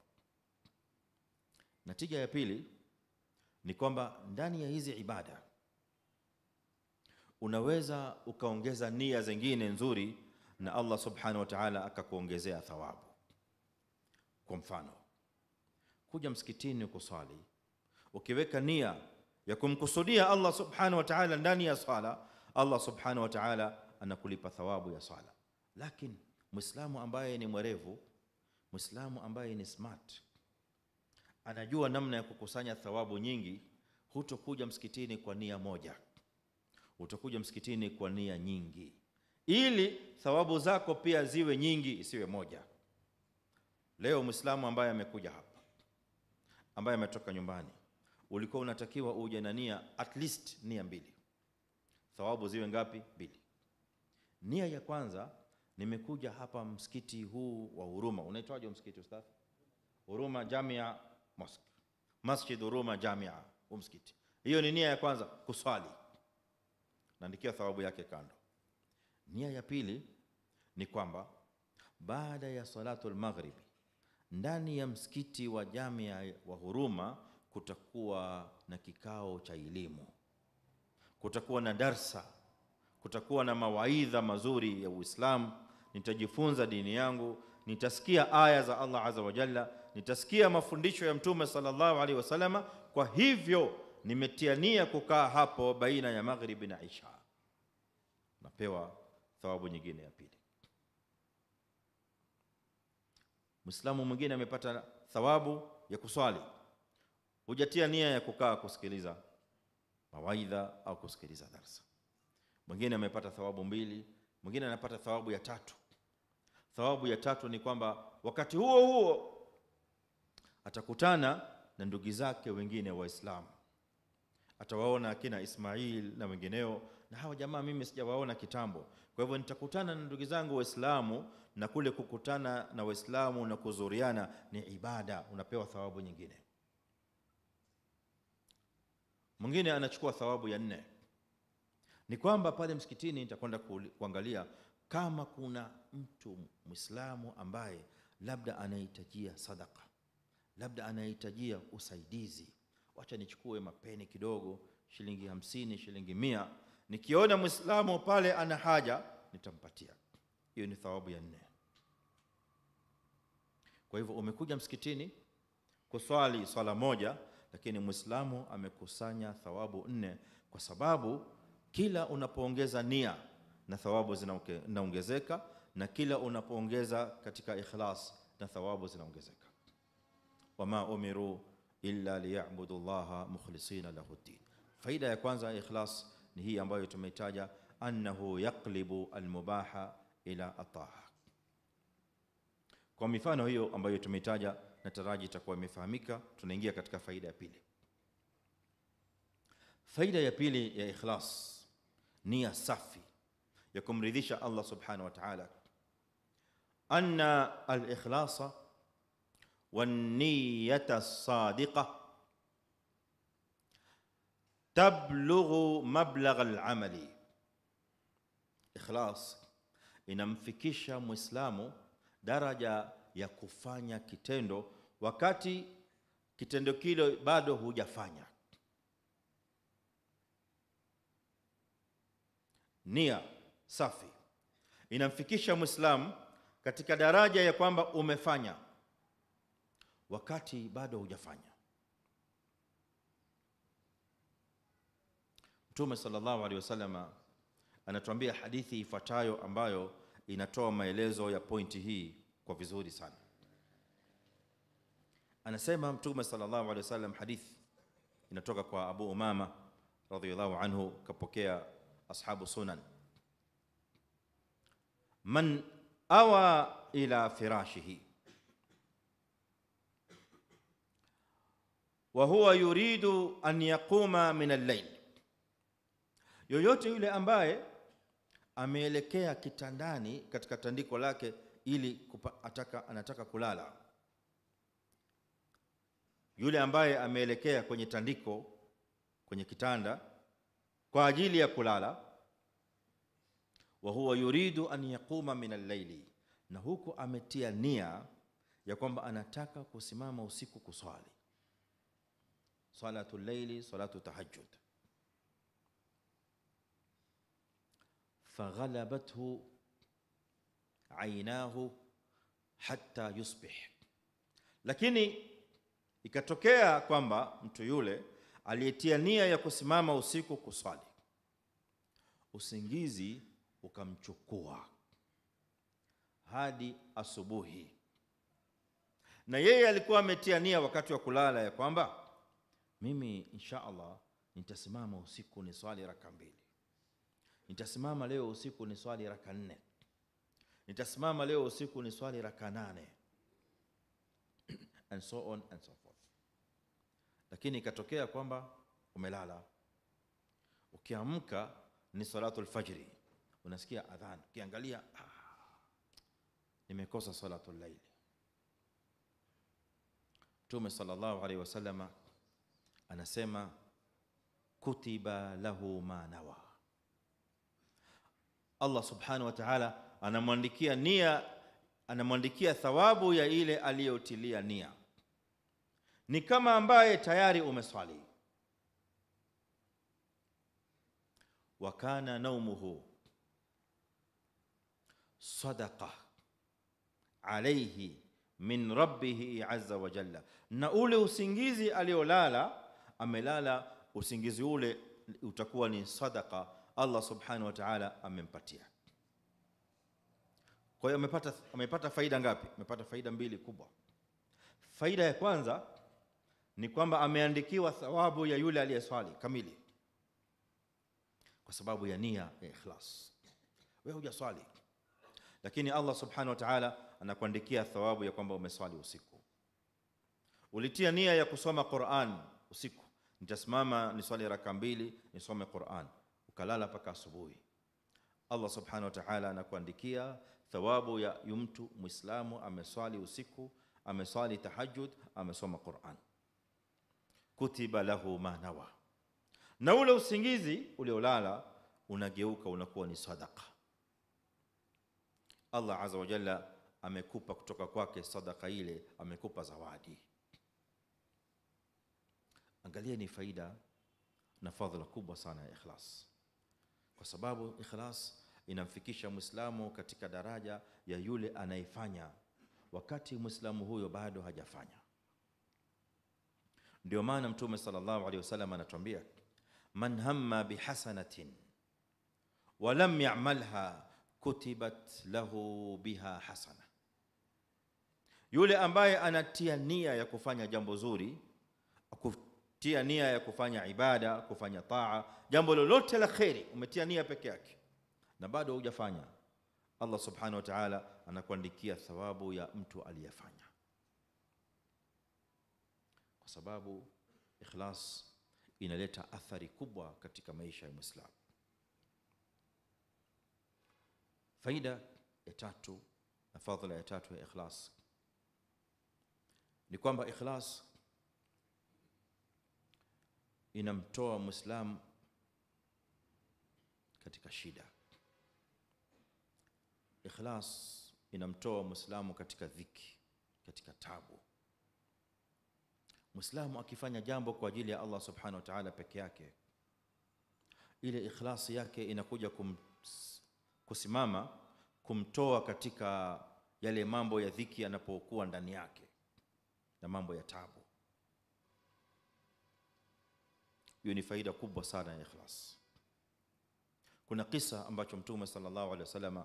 S1: Natija ya pili ni kwamba ndani ya hizi ibada unaweza ukaongeza nia zingine nzuri na Allah subhanahu wa ta'ala akakuongezea thawabu. Kwa mfano, kuja msikitini kusali, ukiweka nia ya kumkusudia Allah subhanahu wa ta'ala ndani ya sala, Allah subhanahu wa ta'ala anakulipa thawabu ya sala. Lakini Muislamu ambaye ni mwerevu, Muislamu ambaye ni smart, anajua namna ya kukusanya thawabu nyingi, hutokuja msikitini kwa nia moja, utakuja msikitini kwa nia nyingi, ili thawabu zako pia ziwe nyingi, isiwe moja. Leo Muislamu ambaye amekuja hapa, ambaye ametoka nyumbani, ulikuwa unatakiwa uje na nia at least nia mbili. Thawabu ziwe ngapi? Mbili. Nia ya kwanza, nimekuja hapa msikiti huu wa Huruma. Unaitwaje msikiti ustadh? Huruma Jamia Mosque, Masjid Huruma Jamia, msikiti. Hiyo ni nia ya kwanza, kuswali, naandikia thawabu yake kando. Nia ya pili, ni kwamba baada ya salatul maghrib ndani ya msikiti wa Jamia wa Huruma kutakuwa na kikao cha elimu, kutakuwa na darsa, kutakuwa na mawaidha mazuri ya Uislamu. Nitajifunza dini yangu, nitasikia aya za Allah azza wa jalla, nitasikia mafundisho ya Mtume sallallahu alaihi wasallam. Kwa hivyo nimetia nia kukaa hapo baina ya maghribi na isha, napewa thawabu nyingine ya pili. Muislamu mwingine amepata thawabu ya kuswali, hujatia nia ya kukaa kusikiliza mawaidha au kusikiliza darasa. Mwingine amepata thawabu mbili, mwingine anapata thawabu ya tatu. Thawabu ya tatu ni kwamba wakati huo huo atakutana na ndugu zake wengine Waislamu, atawaona akina Ismail na wengineo, na hawa jamaa mimi sijawaona kitambo. Kwa hivyo nitakutana na ndugu zangu Waislamu, na kule kukutana na Waislamu na kuzuriana ni ibada, unapewa thawabu nyingine. Mwingine anachukua thawabu ya 4, ni kwamba pale msikitini nitakwenda kuangalia kama kuna mtu Muislamu ambaye labda anahitajia sadaka, labda anahitajia usaidizi. Wacha nichukue mapeni kidogo, shilingi 50, shilingi 100. Nikiona Muislamu pale ana haja, nitampatia. Hiyo ni thawabu ya 4. Kwa hivyo umekuja msikitini kuswali swala moja, lakini Muislamu amekusanya thawabu 4, kwa sababu kila unapoongeza nia na thawabu zinaongezeka, na kila unapoongeza katika ikhlas na thawabu zinaongezeka. Wama umiru illa liya'budu Allaha mukhlisina lahu ddin. Faida ya kwanza ya ikhlas ni hii ambayo tumeitaja, annahu yaqlibu almubaha ila at-ta'a. Kwa mifano hiyo ambayo tumeitaja, nataraji itakuwa imefahamika. Tunaingia katika faida ya pili. Faida ya pili ya ikhlas, nia safi ya kumridhisha Allah subhanahu wa ta'ala. Anna al-ikhlasa wan-niyyata as-sadiqa tablughu mablagha al-amali. Ikhlas inamfikisha Muislamu daraja ya kufanya kitendo wakati kitendo kile bado hujafanya. Nia safi inamfikisha Muislamu katika daraja ya kwamba umefanya wakati bado hujafanya. Mtume sallallahu alaihi wasallam anatuambia hadithi ifuatayo ambayo inatoa maelezo ya pointi hii kwa vizuri sana. Anasema Mtume sallallahu alaihi wasallam, hadithi inatoka kwa Abu Umama radhiyallahu anhu, kapokea ashabu sunan: man awa ila firashihi wa huwa yuridu an yaquma min al-layl, yoyote yule ambaye ameelekea kitandani katika tandiko lake ili anataka kulala, yule ambaye ameelekea kwenye tandiko, kwenye kitanda kwa ajili ya kulala, wa huwa yuridu an yaquma min al-layli, na huko ametia nia ya kwamba anataka kusimama usiku kuswali salatul layli, salatu tahajjud. Faghalabathu aynahu hatta yusbih, lakini ikatokea kwamba mtu yule aliyetia nia ya kusimama usiku kuswali, usingizi ukamchukua hadi asubuhi, na yeye alikuwa ametia nia wakati wa kulala ya kwamba mimi insha Allah nitasimama usiku ni swali raka 2, nitasimama leo usiku ni swali raka 4, nitasimama leo usiku ni swali raka 8, and so on and so forth. Lakini ikatokea kwamba umelala, ukiamka ni salatul fajri, unasikia adhan, ukiangalia nimekosa salatul layl. Mtume sallallahu alaihi wasallam anasema kutiba lahu ma nawa, Allah subhanahu wa ta'ala anamwandikia nia, anamwandikia thawabu ya ile aliyotilia nia. Ni kama ambaye tayari umeswali. Wa kana naumuhu sadaqa alayhi min rabbih azza wa jalla, na ule usingizi aliolala, amelala usingizi ule utakuwa ni sadaqa Allah subhanahu wa ta'ala amempatia. Kwa hiyo amepata faida ngapi? Amepata faida mbili kubwa. Faida ya kwanza ni kwamba ameandikiwa thawabu ya yule aliyeswali kamili kwa sababu ya nia ya ikhlas. Wewe hujaswali, lakini Allah subhanahu wa ta'ala anakuandikia thawabu ya kwamba umeswali usiku. Ulitia nia ya kusoma Qur'an usiku, nitasimama niswali raka 2 nisome Qur'an, ukalala mpaka asubuhi. Allah subhanahu wa ta'ala anakuandikia thawabu ya mtu Muislamu ameswali usiku, ameswali tahajjud, amesoma Qur'an. Kutiba lahu ma nawa. Na ule usingizi uliolala unageuka unakuwa ni sadaqa. Allah azza wa jalla amekupa kutoka kwake sadaqa ile, amekupa zawadi. Angalia ni faida na fadhila kubwa sana ya ikhlas, kwa sababu ikhlas inamfikisha Muislamu katika daraja ya yule anayefanya wakati Muislamu huyo bado hajafanya. Ndio maana Mtume sallallahu alaihi wasallam anatuambia, man hamma bihasanatin wa lam ya'malha kutibat lahu biha hasana. Yule ambaye anatia nia ya kufanya jambo zuri, kutia nia ya kufanya ibada, kufanya taa, jambo lolote la khairi, umetia nia peke yake na bado hujafanya, Allah subhanahu wa ta'ala anakuandikia thawabu ya mtu aliyefanya, kwa sababu ikhlas inaleta athari kubwa katika maisha ya Muislamu. Faida ya tatu na fadhila ya tatu ya ikhlas ni kwamba ikhlas inamtoa Muislamu katika shida. Ikhlas inamtoa Muislamu katika dhiki, katika tabu. Muislamu akifanya jambo kwa ajili ya Allah subhanahu wa ta'ala peke yake, ile ikhlasi yake inakuja kusimama kumtoa katika yale mambo ya dhiki yanapokuwa ndani yake na mambo ya tabu. Hiyo ni faida kubwa sana ya ikhlas. Kuna kisa ambacho Mtume sallallahu alaihi wasallam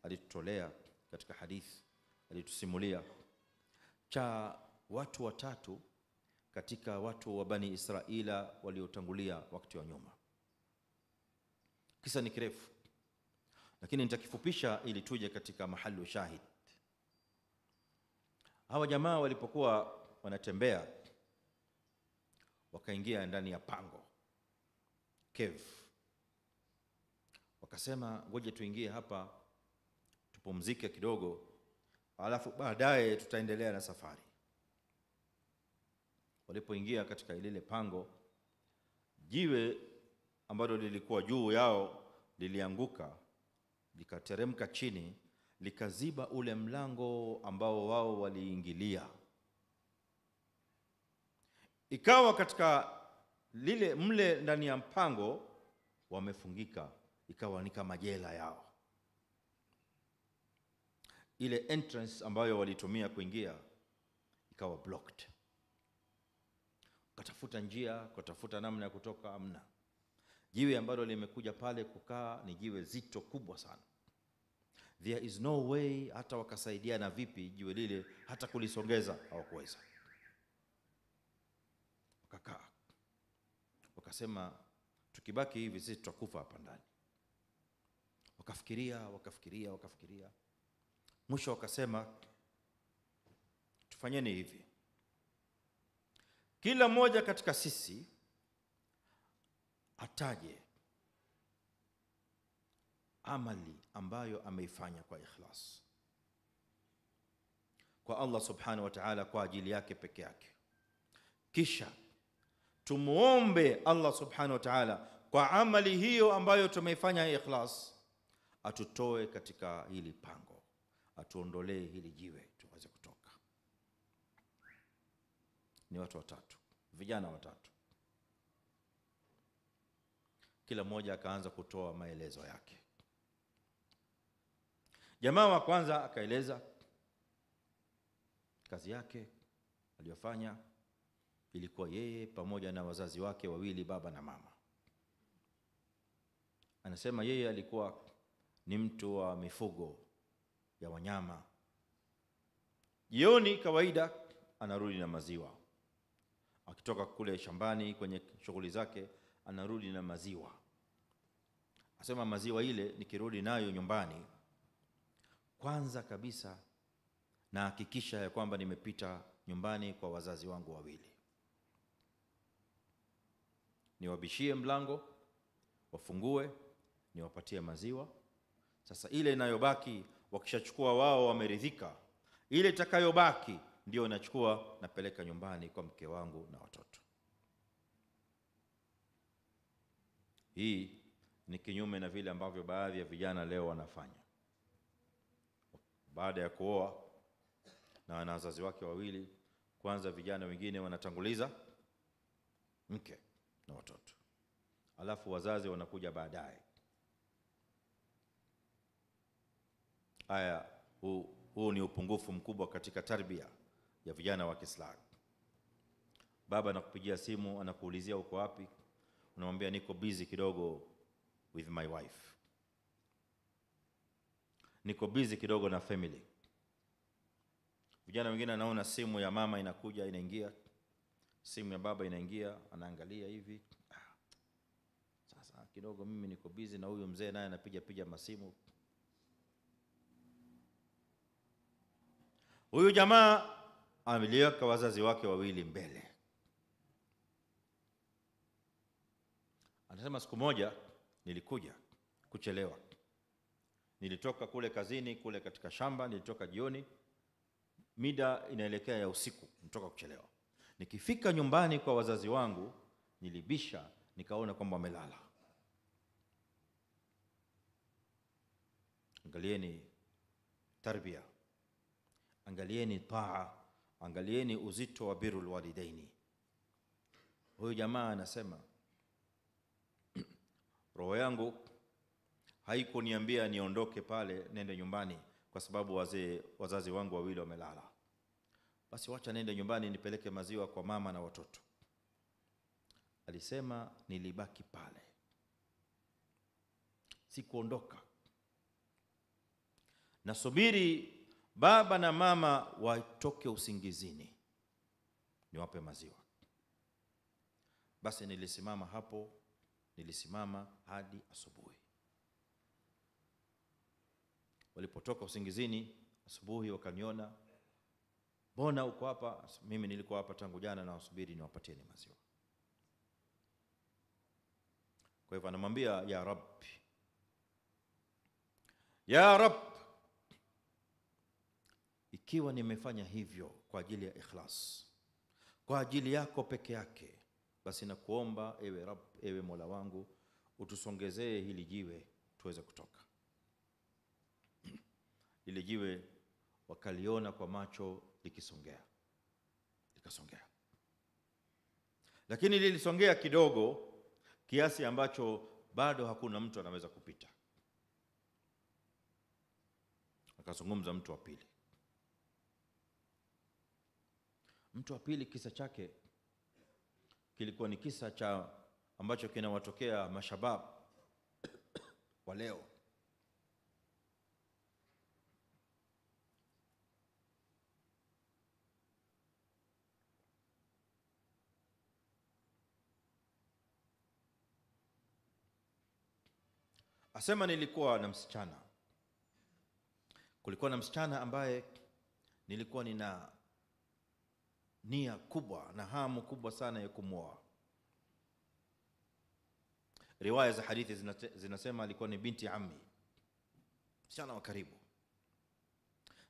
S1: alitutolea katika hadithi, alitusimulia cha watu watatu katika watu wa Bani Israila waliotangulia wakati wa nyuma. Kisa ni kirefu, lakini nitakifupisha ili tuje katika mahali shahid. Hawa jamaa walipokuwa wanatembea, wakaingia ndani ya pango, cave. Wakasema ngoja tuingie hapa tupumzike kidogo, alafu baadaye tutaendelea na safari. Walipoingia katika ile pango, jiwe ambalo lilikuwa juu yao lilianguka, likateremka chini, likaziba ule mlango ambao wao waliingilia. Ikawa katika lile mle ndani ya mpango wamefungika, ikawa ni kama jela yao. Ile entrance ambayo walitumia kuingia ikawa blocked. Katafuta njia, kutafuta namna ya kutoka, amna. Jiwe ambalo limekuja pale kukaa ni jiwe zito kubwa sana. There is no way, hata wakasaidiana vipi jiwe lile hata kulisongeza hawakuweza. Wakakaa, wakasema tukibaki hivi sisi tutakufa hapa ndani. Wakafikiria. Mwisho wakasema tufanyeni hivi, kila mmoja katika sisi ataje amali ambayo ameifanya kwa ikhlas kwa Allah subhanahu wa ta'ala, kwa ajili yake peke yake. Kisha tumuombe Allah subhanahu wa ta'ala kwa amali hiyo ambayo tumeifanya ikhlas, atutoe katika hili pango, atuondolee hili jiwe tuweze kutoka. Ni watu watatu, vijana watatu. Kila mmoja akaanza kutoa maelezo yake. Jamaa wa kwanza akaeleza kazi yake aliyofanya. Ilikuwa yeye pamoja na wazazi wake wawili, baba na mama. Anasema yeye alikuwa ni mtu wa mifugo ya wanyama. Jioni kawaida anarudi na maziwa. Akitoka kule shambani kwenye shughuli zake, anarudi na maziwa. Anasema maziwa ile nikirudi nayo nyumbani, kwanza kabisa na hakikisha ya kwamba nimepita nyumbani kwa wazazi wangu wawili, niwabishie mlango, wafungue, niwapatie maziwa. Sasa ile inayobaki wakishachukua wao wameridhika, ile itakayobaki ndio nachukua napeleka nyumbani kwa mke wangu na watoto. Hii ni kinyume na vile ambavyo baadhi ya vijana leo wanafanya. Baada ya kuoa na ana wazazi wake wawili, kwanza vijana wengine wanatanguliza mke na watoto, alafu wazazi wanakuja baadaye. Haya, huu ni upungufu mkubwa katika tarbia ya vijana wa Kiislamu. Baba anakupigia simu, anakuulizia uko wapi, unamwambia niko busy kidogo with my wife, niko busy kidogo na family. Vijana wengine anaona simu ya mama inakuja inaingia, simu ya baba inaingia, anaangalia hivi, sasa kidogo mimi niko busy na huyu mzee naye anapiga masimu. Huyu jamaa ameliweka wazazi wake wawili mbele. Anasema siku moja nilikuja kuchelewa. Nilitoka kule kazini kule katika shamba, nilitoka jioni, mida inaelekea ya usiku, nitoka kuchelewa. Nikifika nyumbani kwa wazazi wangu, nilibisha, nikaona kwamba wamelala. Angalieni tarbia, angalieni taa, angalieni uzito wa birrul walidaini. Huyu jamaa anasema roho yangu haikuniambia niondoke pale nende nyumbani kwa sababu wazazi wangu wawili wamelala. Basi wacha nende nyumbani nipeleke maziwa kwa mama na watoto. Alisema nilibaki pale, sikuondoka. Nasubiri baba na mama watoke usingizini niwape maziwa. Basi nilisimama hapo, nilisimama hadi asubuhi. Walipotoka usingizini asubuhi wakaniona, mbona uko hapa? Mimi nilikuwa hapa tangu jana na wasubiri niwapatie maziwa. Kwa hivyo anamwambia ya Rabbi, ya Rabb, ikiwa nimefanya hivyo kwa ajili ya ikhlas, kwa ajili yako peke yake, basi nakuomba ewe Rabb, ewe Mola wangu, utusongezee hili jiwe tuweze kutoka. Ile jiwe wakaliona kwa macho likisongea, likasongea, lakini lilisongea kidogo kiasi ambacho bado hakuna mtu anaweza kupita. Akazungumza mtu wa pili. Mtu wa pili kisa chake kilikuwa ni kisa cha ambacho kinawatokea mashabab wa leo. Asema nilikuwa na msichana. Kulikuwa na msichana ambaye nilikuwa nina nia kubwa na hamu kubwa sana ya kumwoa. Riwaya za hadithi zinasema alikuwa ni binti ammi, msichana wa karibu.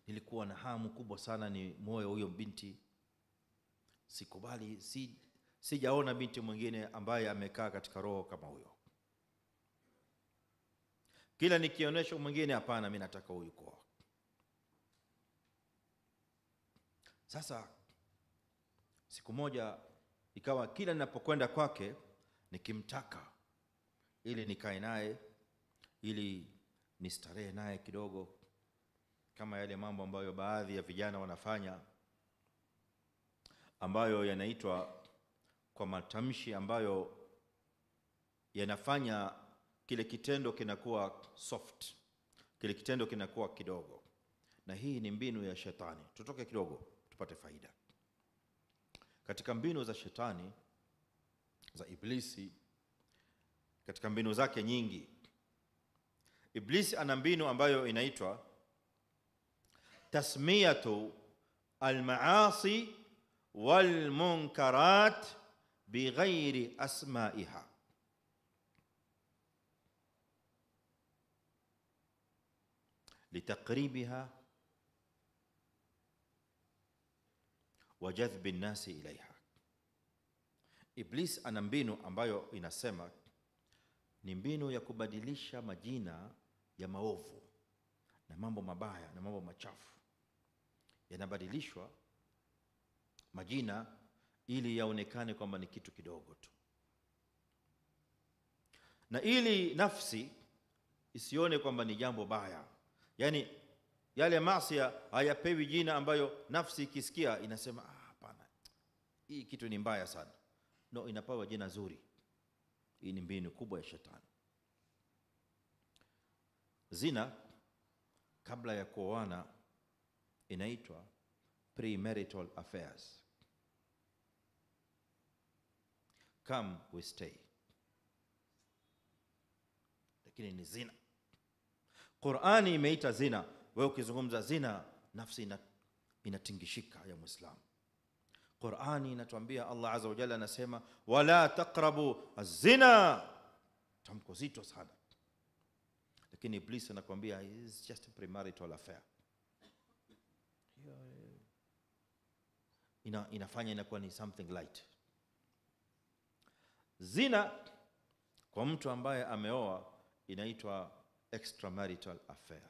S1: Nilikuwa na hamu kubwa sana ni moyo huyo binti. Sikubali, sijaona binti mwingine ambaye amekaa katika roho kama huyo. Kila nikionyesha mwingine, hapana, mimi nataka huyu kwa. Sasa siku moja ikawa kila ninapokwenda kwake nikimtaka ili nikae naye, ili nistarehe naye kidogo, kama yale mambo ambayo baadhi ya vijana wanafanya, ambayo yanaitwa kwa matamshi ambayo yanafanya kile kitendo kinakuwa soft, kile kitendo kinakuwa kidogo. Na hii ni mbinu ya shetani. Tutoke kidogo tupate faida. Katika mbinu za shetani, za Iblisi, katika mbinu zake nyingi, Iblisi ana mbinu ambayo inaitwa tasmiyatu almaasi walmunkarat bighairi asmaiha. litaqribiha wa jadhbi nnasi ilaiha. Iblis ana mbinu ambayo inasema ni mbinu ya kubadilisha majina ya maovu na mambo mabaya na mambo machafu, yanabadilishwa majina ili yaonekane kwamba ni kitu kidogo tu, na ili nafsi isione kwamba ni jambo baya. Yani yale maasi hayapewi jina ambayo nafsi ikisikia inasema hapana, hii kitu ni mbaya sana. No, inapewa jina zuri. Hii ni mbinu kubwa ya shetani. Zina kabla ya kuoana inaitwa premarital affairs. Come we stay, lakini ni zina. Qur'ani imeita zina. Wewe ukizungumza zina, nafsi inatingishika ya Muislamu. Qur'ani inatuambia, Allah azza wa jalla anasema wala taqrabu az-zina. Tamko zito sana, lakini Iblis anakuambia it's just a premarital affair. Inafanya inakuwa ni something light. Zina kwa mtu ambaye ameoa inaitwa extramarital affair.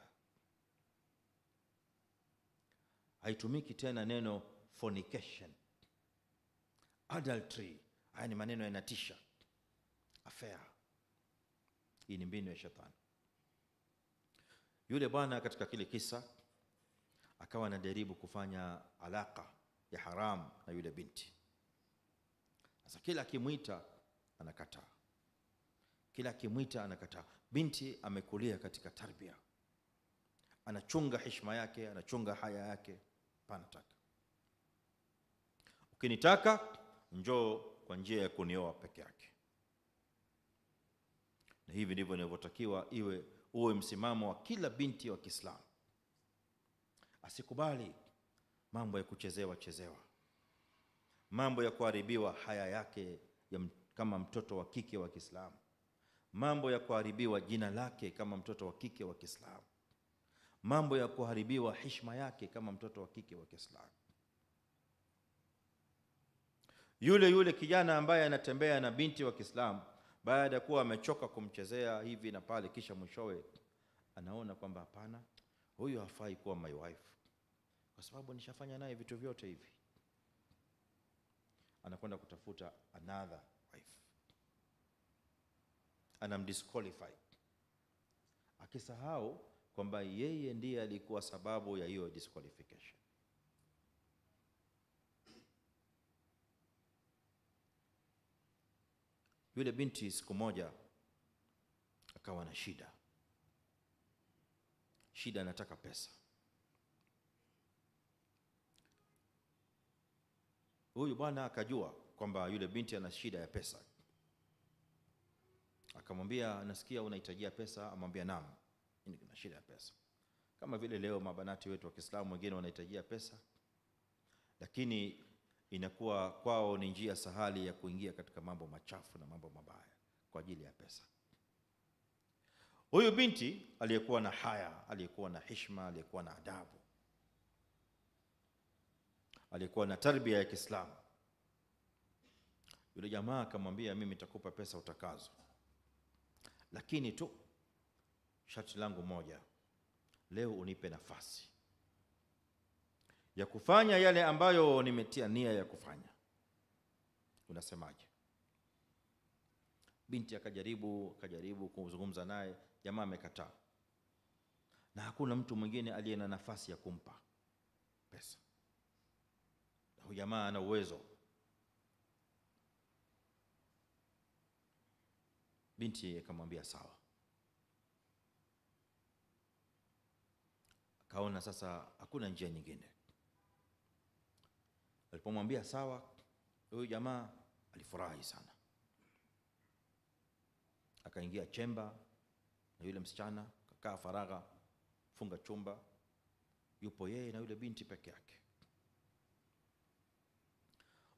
S1: Haitumiki tena neno fornication, adultery. Haya ni maneno yanatisha. Affair, hii ni mbinu ya shetani. Yule bwana katika kile kisa akawa anajaribu kufanya alaka ya haram na yule binti. Sasa kila akimwita anakataa, kila akimwita anakataa. Binti amekulia katika tarbia, anachunga heshima yake, anachunga haya yake. Panataka, ukinitaka njoo kwa njia ya kunioa peke yake. Na hivi ndivyo inavyotakiwa uwe msimamo wa kila binti wa Kiislamu. Asikubali mambo ya kuchezewa, mambo ya kuharibiwa haya yake kama mtoto wa kike wa Kiislamu, mambo ya kuharibiwa jina lake kama mtoto wa kike wa Kiislamu, mambo ya kuharibiwa heshima yake kama mtoto wa kike wa Kiislamu. Yule kijana ambaye anatembea na binti wa Kiislamu baada ya kuwa amechoka kumchezea hivi na pale, kisha mwishowe anaona kwamba hapana, huyu hafai kuwa my wife kwa sababu nishafanya naye vitu vyote hivi. Anakwenda kutafuta another wife, anamdisqualify, akisahau kwamba yeye ndiye alikuwa sababu ya hiyo disqualification. Yule binti siku moja akawa na shida, anataka pesa. Huyu bwana akajua kwamba yule binti ana shida ya pesa. Akamwambia, nasikia unahitajia pesa. Amwambia, naam, nina shida ya pesa. Kama vile leo mabanati wetu wa Kiislamu wengine wanahitajia pesa, lakini inakuwa kwao ni njia sahali ya kuingia katika mambo machafu na mambo mabaya kwa ajili ya pesa. Huyu binti aliyekuwa na haya, aliyekuwa na heshima, aliyekuwa na adabu, aliyekuwa na tarbia ya Kiislamu, yule jamaa akamwambia, mimi nitakupa pesa utakazo, lakini tu sharti langu moja, leo unipe nafasi ya kufanya yale ambayo nimetia nia ya kufanya. Unasemaje? Binti akajaribu kuzungumza naye, jamaa amekataa. Na hakuna mtu mwingine aliye na nafasi ya kumpa pesa. Huyu jamaa ana uwezo. Binti akamwambia sawa. Akaona sasa hakuna njia nyingine. Alipomwambia sawa, huyu jamaa alifurahi sana. Akaingia chemba na yule msichana, kakaa faragha, funga chumba, yupo yeye na yule binti peke yake.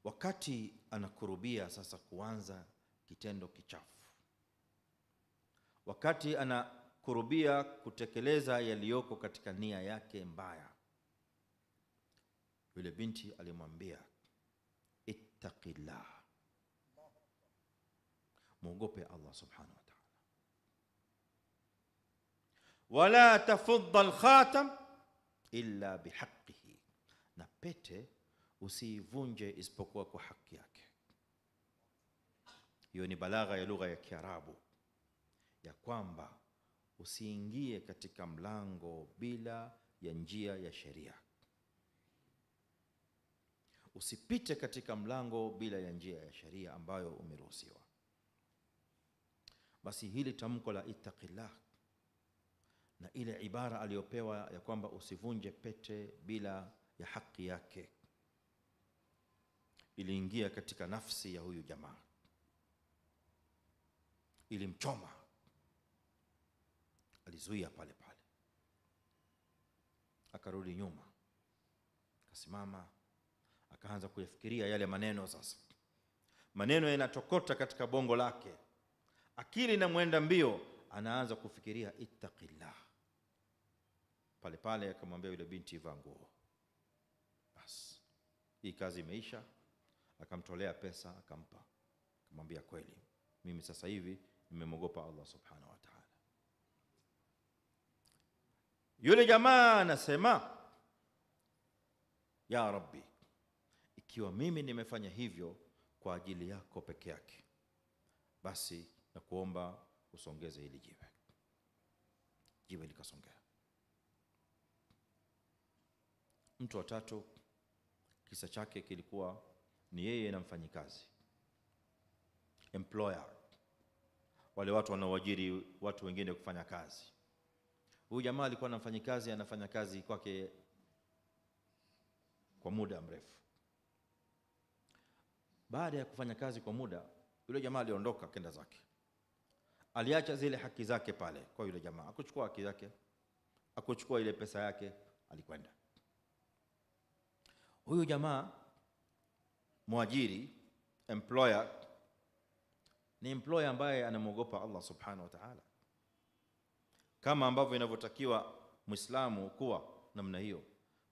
S1: Wakati anakurubia sasa kuanza kitendo kichafu, wakati anakurubia kutekeleza yaliyoko katika nia yake mbaya, yule binti alimwambia ittaqillah, muogope Allah subhanahu wa ta'ala, wala tafudda al-khatam illa bihaqqihi, na pete usivunje isipokuwa kwa haki yake. Hiyo ni balagha ya lugha ya Kiarabu ya kwamba usiingie katika mlango bila ya njia ya sheria, usipite katika mlango bila ya njia ya sheria ambayo umeruhusiwa. Basi hili tamko la ittaqillah na ile ibara aliyopewa ya kwamba usivunje pete bila ya haki yake iliingia katika nafsi ya huyu jamaa, ilimchoma. Alizuia pale pale, akarudi nyuma, akasimama, akaanza kuyafikiria yale maneno. Sasa maneno yanatokota katika bongo lake, akili na mwenda mbio, anaanza kufikiria ittaqillah. Pale pale akamwambia yule binti, vaa nguo. Bas, hii kazi imeisha. Akamtolea pesa, akampa, akamwambia kweli, mimi sasa hivi nimemwogopa Allah subhanahu wa ta'ala. Yule jamaa anasema, ya Rabbi, ikiwa mimi nimefanya hivyo kwa ajili yako peke yake, basi na kuomba usongeze hili jiwe. Jiwe likasongea. Mtu wa tatu, kisa chake kilikuwa ni yeye na mfanyikazi, employer, wale watu wanaoajiri watu wengine kufanya kazi. Huyu jamaa alikuwa na mfanyikazi, anafanya kazi kwake kwa muda mrefu. Baada ya kufanya kazi kwa muda, yule jamaa aliondoka kenda zake. Aliacha zile haki zake pale kwa yule jamaa, akuchukua haki zake, akuchukua ile pesa yake, alikwenda. Huyu jamaa muajiri, employer, ni employer ambaye anamwogopa Allah subhanahu wa ta'ala, kama ambavyo inavyotakiwa Muislamu kuwa namna hiyo,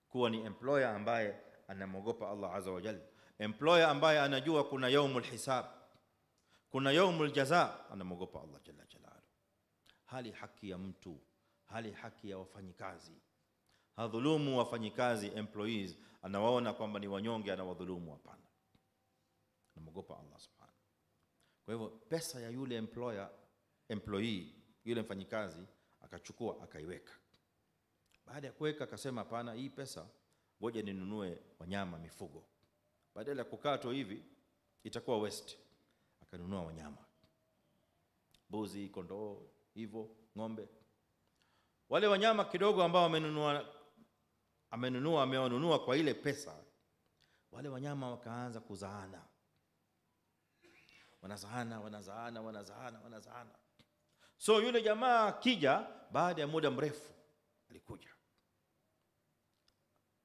S1: kuwa ni employer ambaye anamwogopa Allah azza wa jalla, employer ambaye anajua kuna yaumul hisab, kuna yaumul jaza, anamwogopa Allah jalla jalaluhu. Hali haki ya mtu, hali haki ya wafanyikazi, hadhulumu wafanyikazi, employees, anawaona kwamba ni wanyonge, anawadhulumu. Hapana, anamwogopa Allah subhanahu. Kwa hivyo pesa ya yule employee, yule mfanyikazi, akachukua akaiweka. Baada ya kuweka akasema, hapana, hii pesa ngoja ninunue wanyama, mifugo, badala ya kukaa tu hivi itakuwa waste. Akanunua wanyama, mbuzi, kondoo, hivyo ng'ombe. Wale wanyama kidogo ambao amewanunua kwa ile pesa, wale wanyama wakaanza kuzaana, wanazaana. So yule jamaa akija baada ya muda mrefu,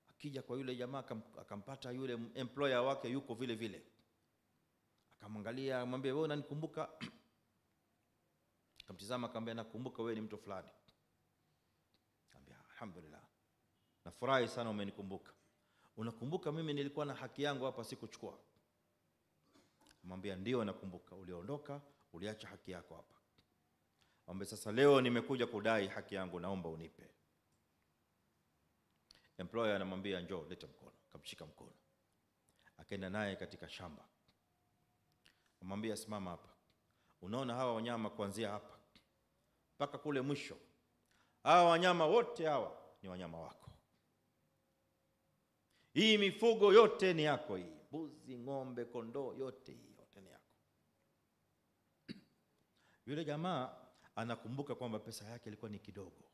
S1: akija kwa yule jamaa, akampata yule employer wake yuko vile vile. Akamwangalia, amwambia, wewe unanikumbuka? Akamtizama, akamwambia, nakumbuka, wewe ni mtu fulani. Akamwambia, alhamdulillah, nafurahi sana umenikumbuka. Unakumbuka mimi nilikuwa na haki yangu hapa sikuchukua? Akamwambia, ndio nakumbuka, uliondoka, uliacha haki yako hapa. Ambe sasa leo nimekuja kudai haki yangu, naomba unipe. Employer anamwambia njoo, leta mkono. Akamshika mkono, akaenda naye katika shamba. Amwambia simama hapa, unaona hawa wanyama kuanzia hapa mpaka kule mwisho, hawa wanyama wote hawa ni wanyama wako. Hii mifugo yote ni yako, hii mbuzi, ng'ombe, kondoo, yote hii yote ni yako. Yule jamaa anakumbuka kwamba pesa yake ilikuwa ni kidogo.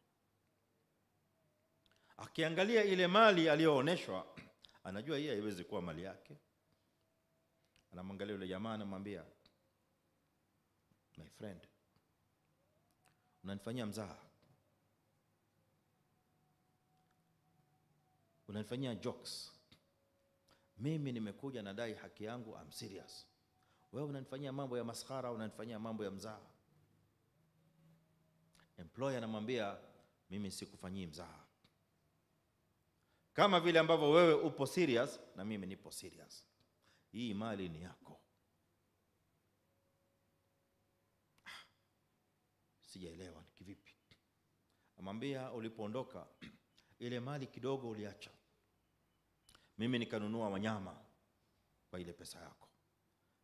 S1: Akiangalia ile mali aliyooneshwa, anajua hii haiwezi kuwa mali yake. Anamwangalia yule jamaa, anamwambia my friend, unanifanyia mzaha, unanifanyia jokes. Mimi nimekuja nadai haki yangu, I'm serious. Wewe unanifanyia mambo ya maskhara, unanifanyia mambo ya mzaha. Employer anamwambia mimi sikufanyii mzaha. Kama vile ambavyo wewe upo serious na mimi nipo serious. Hii mali ni yako. Sijaelewa ni kivipi. Amwambia ulipoondoka ile mali kidogo uliacha, mimi nikanunua wanyama kwa ile pesa yako.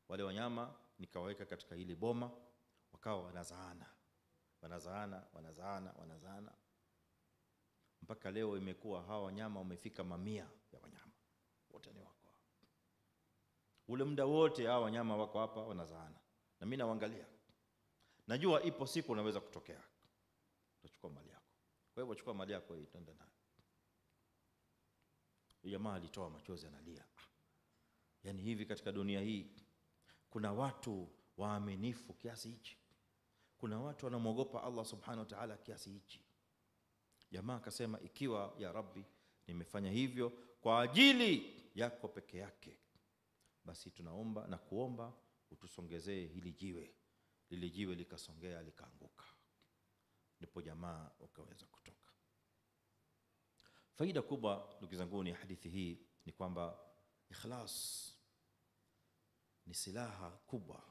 S1: Wale wanyama nikawaweka katika ile boma, wakawa wanazaana mpaka leo imekuwa hawa wanyama wamefika mamia ya wanyama, wote ni wako. Ule muda wote hawa wanyama wako hapa wanazaana, na mimi naangalia. Najua ipo siku unaweza kutokea utachukua mali yako. Kwa hivyo chukua mali yako hii, twende nayo. Jamaa alitoa machozi, analia. Yaani hivi katika dunia hii kuna watu waaminifu kiasi hichi? Kuna watu wanamwogopa Allah subhanahu wa ta'ala kiasi hichi? Jamaa akasema, ikiwa ya Rabbi nimefanya hivyo kwa ajili yako peke yake, basi tunaomba na kuomba utusongezee hili jiwe. Lile jiwe likasongea, likaanguka. Ndipo jamaa wakaweza kutoka. Faida kubwa ndugu zangu ni hadithi hii ni kwamba ikhlas ni silaha kubwa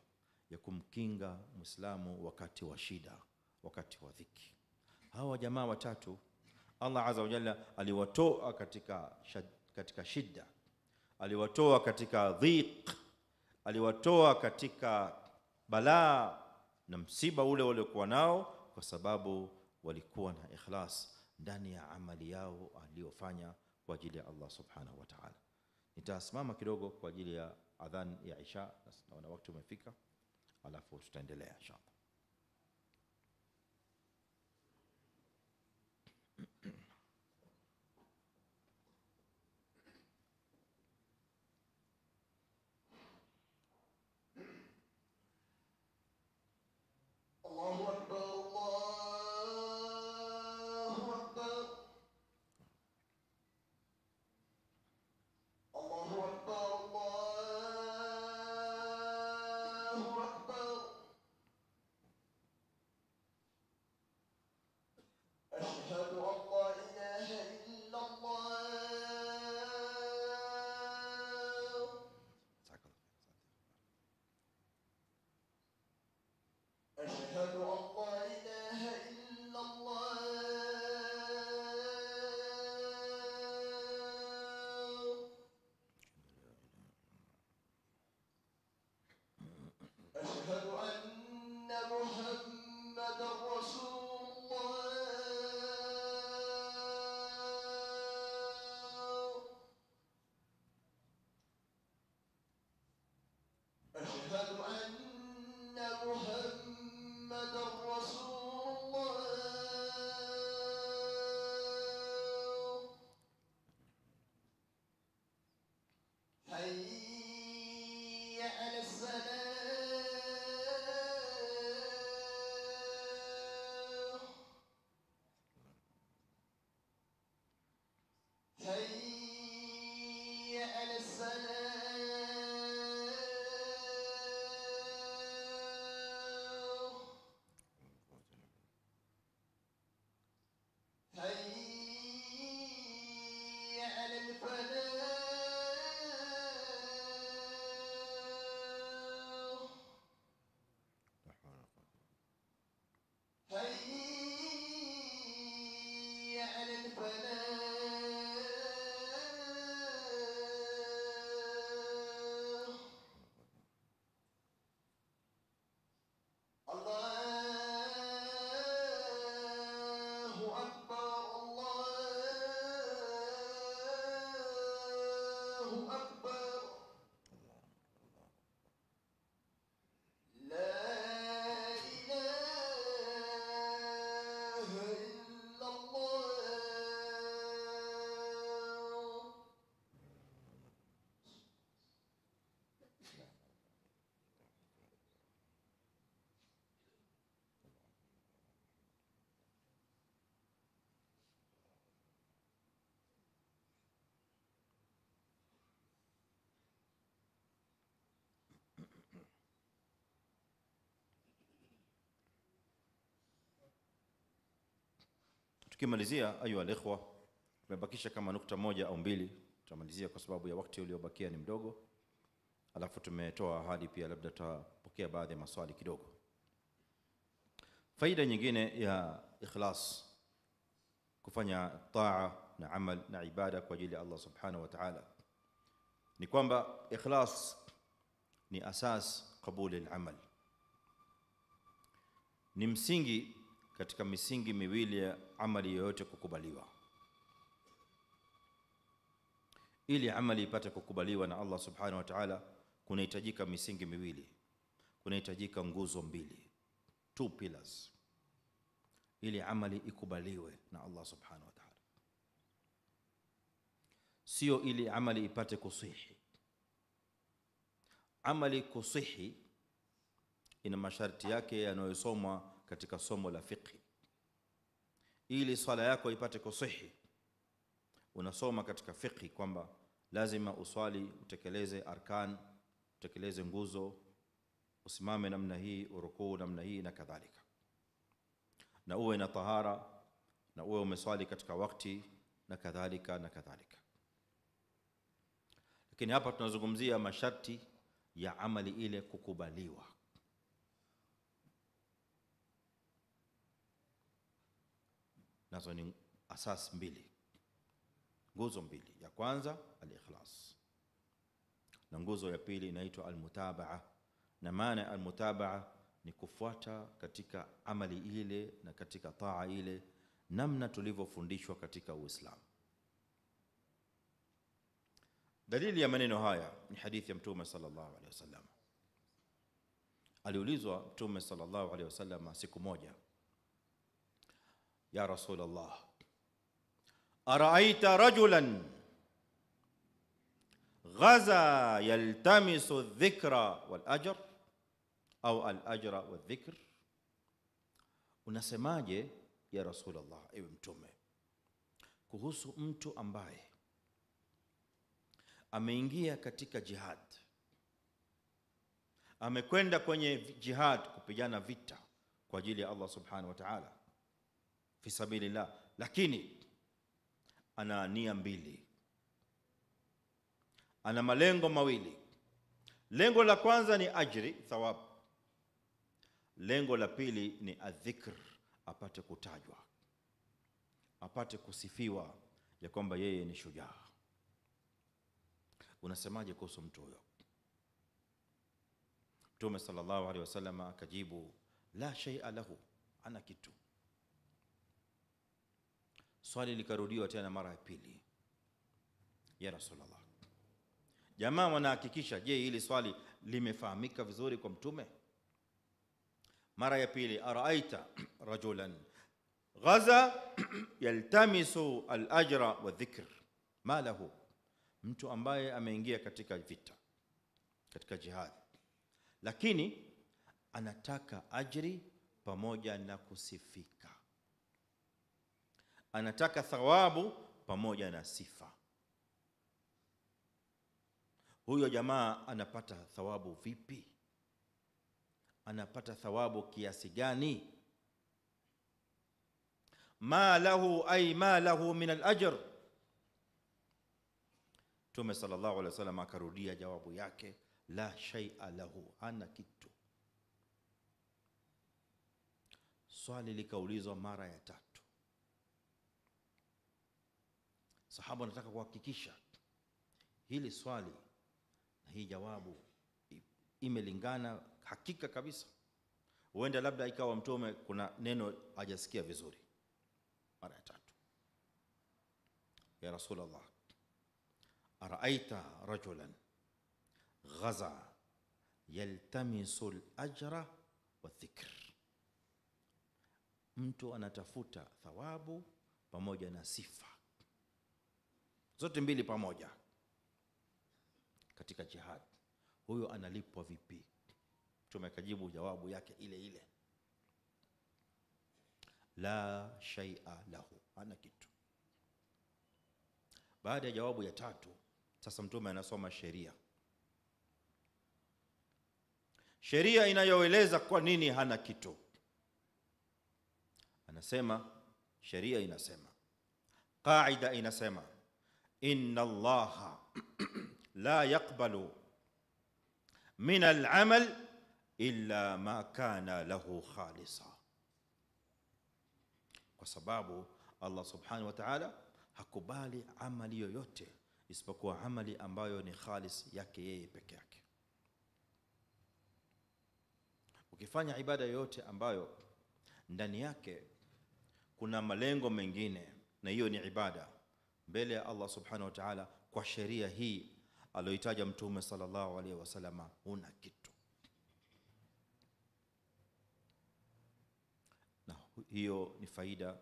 S1: ya kumkinga Muislamu wakati wa shida, wakati wa dhiki. Hawa jamaa watatu Allah azza wa jalla aliwatoa katika shida, aliwatoa katika dhiq, aliwatoa katika balaa na msiba ule waliokuwa nao, kwa sababu walikuwa na ikhlas ndani ya amali yao aliyofanya kwa ajili ya Allah subhanahu wa ta'ala. Nitasimama kidogo kwa ajili ya adhan ya Isha, naona wakati umefika, alafu tutaendelea inshallah. Tukimalizia ayu alikhwa, tumebakisha kama nukta moja au mbili, tutamalizia kwa sababu ya wakati uliobakia ni mdogo. Alafu tumetoa ahadi pia labda tutapokea baadhi ya maswali kidogo. Faida nyingine ya ikhlas, kufanya taa na amal na ibada kwa ajili ya Allah subhanahu wa ta'ala, ni kwamba ikhlas ni asas qabuli al-amal, ni msingi katika misingi miwili ya amali yoyote kukubaliwa. Ili amali ipate kukubaliwa na Allah subhanahu wa ta'ala, kunahitajika misingi miwili, kunahitajika nguzo mbili, two pillars, ili amali ikubaliwe na Allah subhanahu wa ta'ala. Sio ili amali ipate kusihi. Amali kusihi ina masharti yake yanayosomwa katika somo la fiqh. Ili swala yako ipate kusihi, unasoma katika fiqh kwamba lazima uswali, utekeleze arkan, utekeleze nguzo, usimame namna hii, urukuu namna hii na kadhalika, na uwe na tahara, na uwe umeswali katika wakati na kadhalika na kadhalika. Lakini hapa tunazungumzia masharti ya amali ile kukubaliwa. Nazo ni asas mbili, nguzo mbili. Ya kwanza al-ikhlas, na nguzo ya pili inaitwa al-mutabaa. Na maana al-mutabaa ni kufuata katika amali ile na katika taa ile namna tulivyofundishwa katika Uislamu. Dalili ya maneno haya ni hadithi ya Mtume sallallahu alaihi wasallam. Aliulizwa Mtume sallallahu alaihi wasallam siku moja, ya Rasulullah, araaita rajulan ghaza yaltamisu dhikra wal ajr au al ajra wal dhikr, unasemaje ya Rasulullah, ewe Mtume, kuhusu mtu ambaye ameingia katika jihad, amekwenda kwenye jihad kupigana vita kwa ajili ya Allah subhanahu wa ta'ala fi sabilillah, lakini ana nia mbili, ana malengo mawili. Lengo la kwanza ni ajri, thawab. Lengo la pili ni adhikr, apate kutajwa, apate kusifiwa ya kwamba yeye ni shujaa. Unasemaje kuhusu mtu huyo? Mtume sallallahu alaihi wasallam akajibu, la shay'a lahu, ana kitu. Swali likarudiwa tena mara ya pili, ya Rasulullah. Jamaa wanahakikisha, je, hili swali limefahamika vizuri kwa Mtume? Mara ya pili, araaita rajulan ghaza yaltamisu al-ajra wa dhikr, ma lahu, mtu ambaye ameingia katika vita, katika jihad, lakini anataka ajri pamoja na kusifika, anataka thawabu pamoja na sifa. Huyo jamaa anapata thawabu vipi? Anapata thawabu kiasi gani? Ma lahu ay ma lahu min al-ajr. Mtume sallallahu alaihi wasallam akarudia jawabu yake, la shay'a lahu, hana kitu. Swali likaulizwa mara ya tatu. Sahaba anataka kuhakikisha hili swali na hii jawabu imelingana hakika kabisa. Huenda labda ikawa Mtume kuna neno hajasikia vizuri. Mara ya tatu, ya Rasulullah, araaita rajulan ghaza yaltamisu al-ajra wa dhikr, mtu anatafuta thawabu pamoja na sifa zote mbili pamoja katika jihad, huyo analipwa vipi? Mtume akajibu jawabu yake ile ile, la shay'a lahu, hana kitu. Baada ya jawabu ya tatu, sasa Mtume anasoma sheria inayoeleza kwa nini hana kitu. Anasema sheria inasema, qaida inasema, inna Allaha la yaqbalu min al-amal illa ma kana lahu khalisa, kwa sababu Allah subhanahu wa ta'ala hakubali amali yoyote isipokuwa amali ambayo ni khalis yake yeye peke yake. Ukifanya ibada yoyote ambayo ndani yake kuna malengo mengine, na hiyo ni ibada mbele ya Allah subhanahu wa ta'ala, kwa sheria hii aliyoitaja Mtume sallallahu alaihi wasallam, huna kitu. Na hiyo ni faida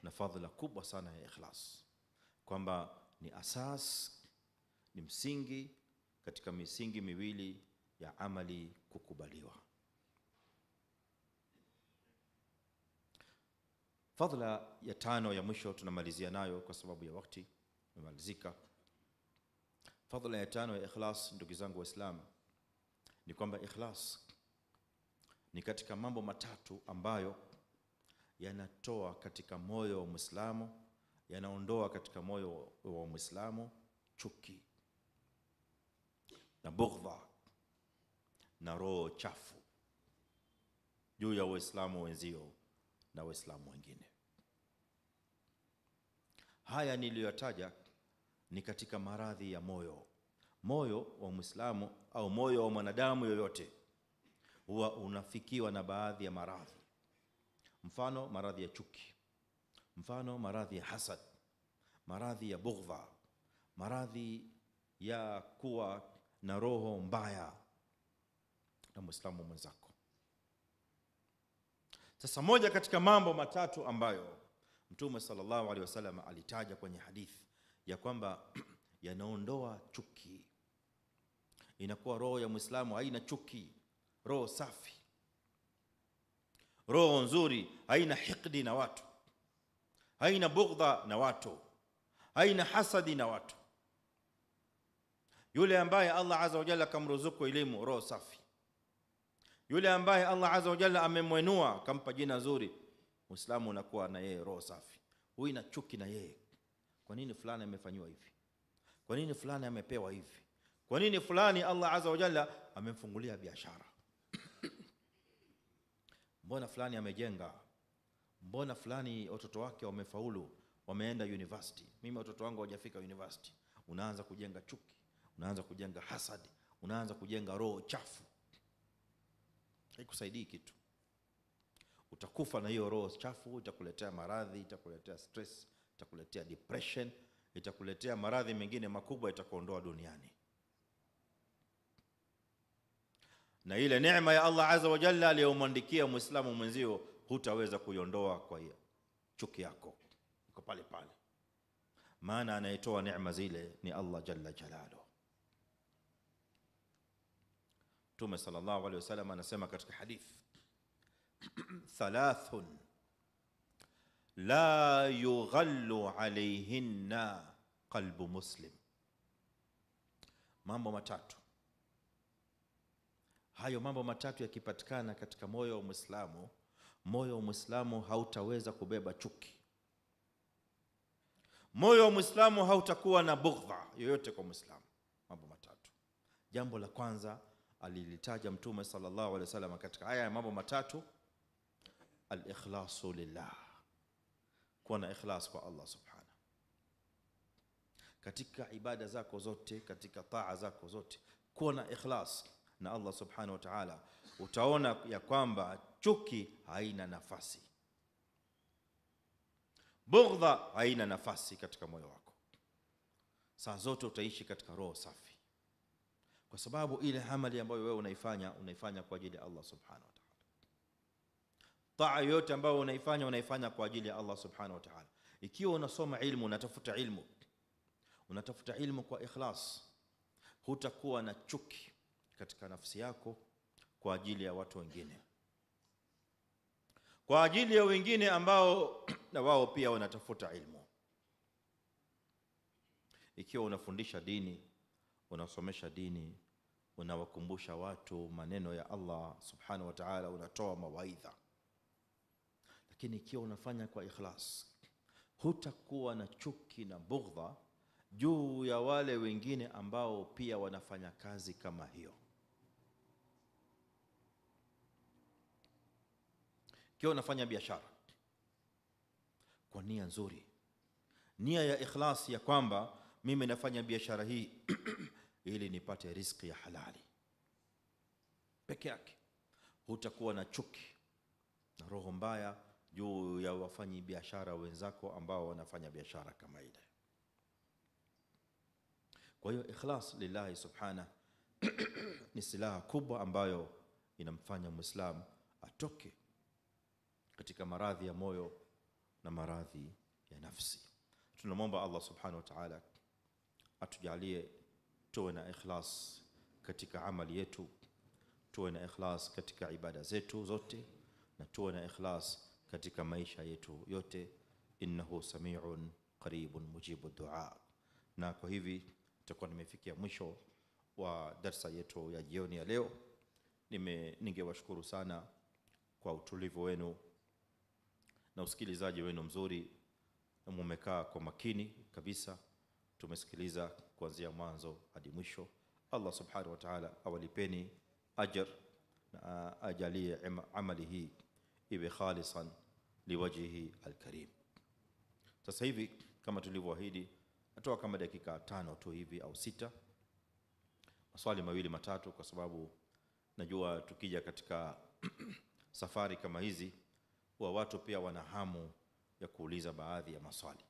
S1: na fadhila kubwa sana ya ikhlas, kwamba ni asas, ni msingi katika misingi miwili ya amali kukubaliwa. Fadhila ya tano ya mwisho tunamalizia nayo kwa sababu ya wakati umemalizika. Fadhila ya tano ya ikhlas, ndugu zangu Waislamu, ni kwamba ikhlas ni katika mambo matatu ambayo yanatoa katika moyo wa Muislamu, yanaondoa katika moyo wa Muislamu chuki na bughdha na roho chafu juu ya Waislamu wenzio na Waislamu wengine. Haya niliyotaja ni katika maradhi ya moyo. Moyo wa Muislamu au moyo wa mwanadamu yoyote huwa unafikiwa na baadhi ya maradhi. Mfano maradhi ya chuki, mfano maradhi ya hasad, maradhi ya bughdha, maradhi ya kuwa na roho mbaya na Muislamu mwenzako. Sasa moja katika mambo matatu ambayo Mtume sallallahu alaihi wasallam alitaja kwenye hadithi ya kwamba yanaondoa chuki, inakuwa roho ya Muislamu haina chuki, roho safi, roho nzuri, haina hikdi na watu, haina bughdha na watu, haina hasadi na watu. Yule ambaye Allah azza wa jalla kamruzuku elimu, roho safi. Yule ambaye Allah azza wa jalla amemwenua kampa jina zuri, Muislamu unakuwa na yeye roho safi, huyu ina chuki na yeye. Kwa nini fulani amefanywa hivi? Kwa nini fulani amepewa hivi? Kwa nini fulani Allah azza wa jalla amemfungulia biashara? Mbona fulani amejenga? Mbona fulani watoto wake wamefaulu, wameenda university, mimi watoto wangu hawajafika university? Unaanza kujenga chuki, unaanza kujenga hasadi, unaanza kujenga roho chafu. Haikusaidii kitu. Utakufa na hiyo roho chafu, itakuletea maradhi, itakuletea stress, itakuletea depression, itakuletea maradhi mengine makubwa, itakuondoa duniani. Na ile neema ya Allah azza wa jalla aliyomwandikia Muislamu mwenzio hutaweza kuiondoa kwa hiyo chuki yako, iko pale pale. Maana anayetoa neema zile ni Allah jalla jalaluhu. Mtume sallallahu alaihi wasallam anasema katika hadith, thalathun la yughallu alayhinna qalbu muslim, mambo matatu. Hayo mambo matatu yakipatikana katika moyo wa Muislamu, moyo wa Muislamu hautaweza kubeba chuki, moyo wa Muislamu hautakuwa na bughdha yoyote kwa Muislamu. Mambo matatu. Jambo la kwanza alilitaja Mtume sallallahu alaihi wasallam katika haya mambo matatu, al-ikhlasu lillah, kuwa na ikhlas kwa Allah subhanahu. Katika ibada zako zote, katika taa zako zote, kuwa na ikhlas na Allah subhanahu wa ta'ala, utaona ya kwamba chuki haina nafasi, bughdha haina nafasi katika moyo wako. saa zote utaishi katika roho safi, kwa sababu ile amali ambayo wewe unaifanya kwa ajili ya Allah subhanahu wa ta'ala. Taa yote ambayo unaifanya kwa ajili ya Allah subhanahu wa ta'ala. Ikiwa unasoma ilmu, unatafuta ilmu kwa ikhlas, hutakuwa na chuki katika nafsi yako kwa ajili ya watu wengine, kwa ajili ya wengine ambao na wao pia wanatafuta ilmu. Ikiwa unafundisha dini, unasomesha dini, unawakumbusha watu maneno ya Allah subhanahu wa ta'ala, unatoa mawaidha, lakini ikiwa unafanya kwa ikhlas, hutakuwa na chuki na bughdha juu ya wale wengine ambao pia wanafanya kazi kama hiyo. Ikiwa unafanya biashara kwa nia nzuri, nia ya ikhlas ya kwamba mimi nafanya biashara hii ili nipate riziki ya halali peke yake, hutakuwa na chuki na roho mbaya juu ya wafanyi biashara wenzako ambao wanafanya biashara kama ile. Kwa hiyo ikhlas lillahi subhanahu ni silaha kubwa ambayo inamfanya Muislamu atoke katika maradhi ya moyo na maradhi ya nafsi. Tunamwomba Allah subhanahu wa ta'ala atujalie tuwe na ikhlas katika amali yetu, tuwe na ikhlas katika ibada zetu zote, na tuwe na ikhlas katika maisha yetu yote. Innahu sami'un qaribun mujibu du'a. Na kwa hivi tutakuwa nimefikia mwisho wa darsa yetu ya jioni ya leo. Ningewashukuru sana kwa utulivu wenu na usikilizaji wenu mzuri, na mumekaa kwa makini kabisa. Tumesikiliza kuanzia mwanzo hadi mwisho. Allah subhanahu wa ta'ala awalipeni ajr na ajalie amali hii iwe khalisan liwajhihi alkarim. Sasa hivi kama tulivyoahidi, natoa kama dakika 5 tu hivi au 6, maswali mawili matatu, kwa sababu najua tukija katika safari kama hizi huwa watu pia wana hamu ya kuuliza baadhi ya maswali.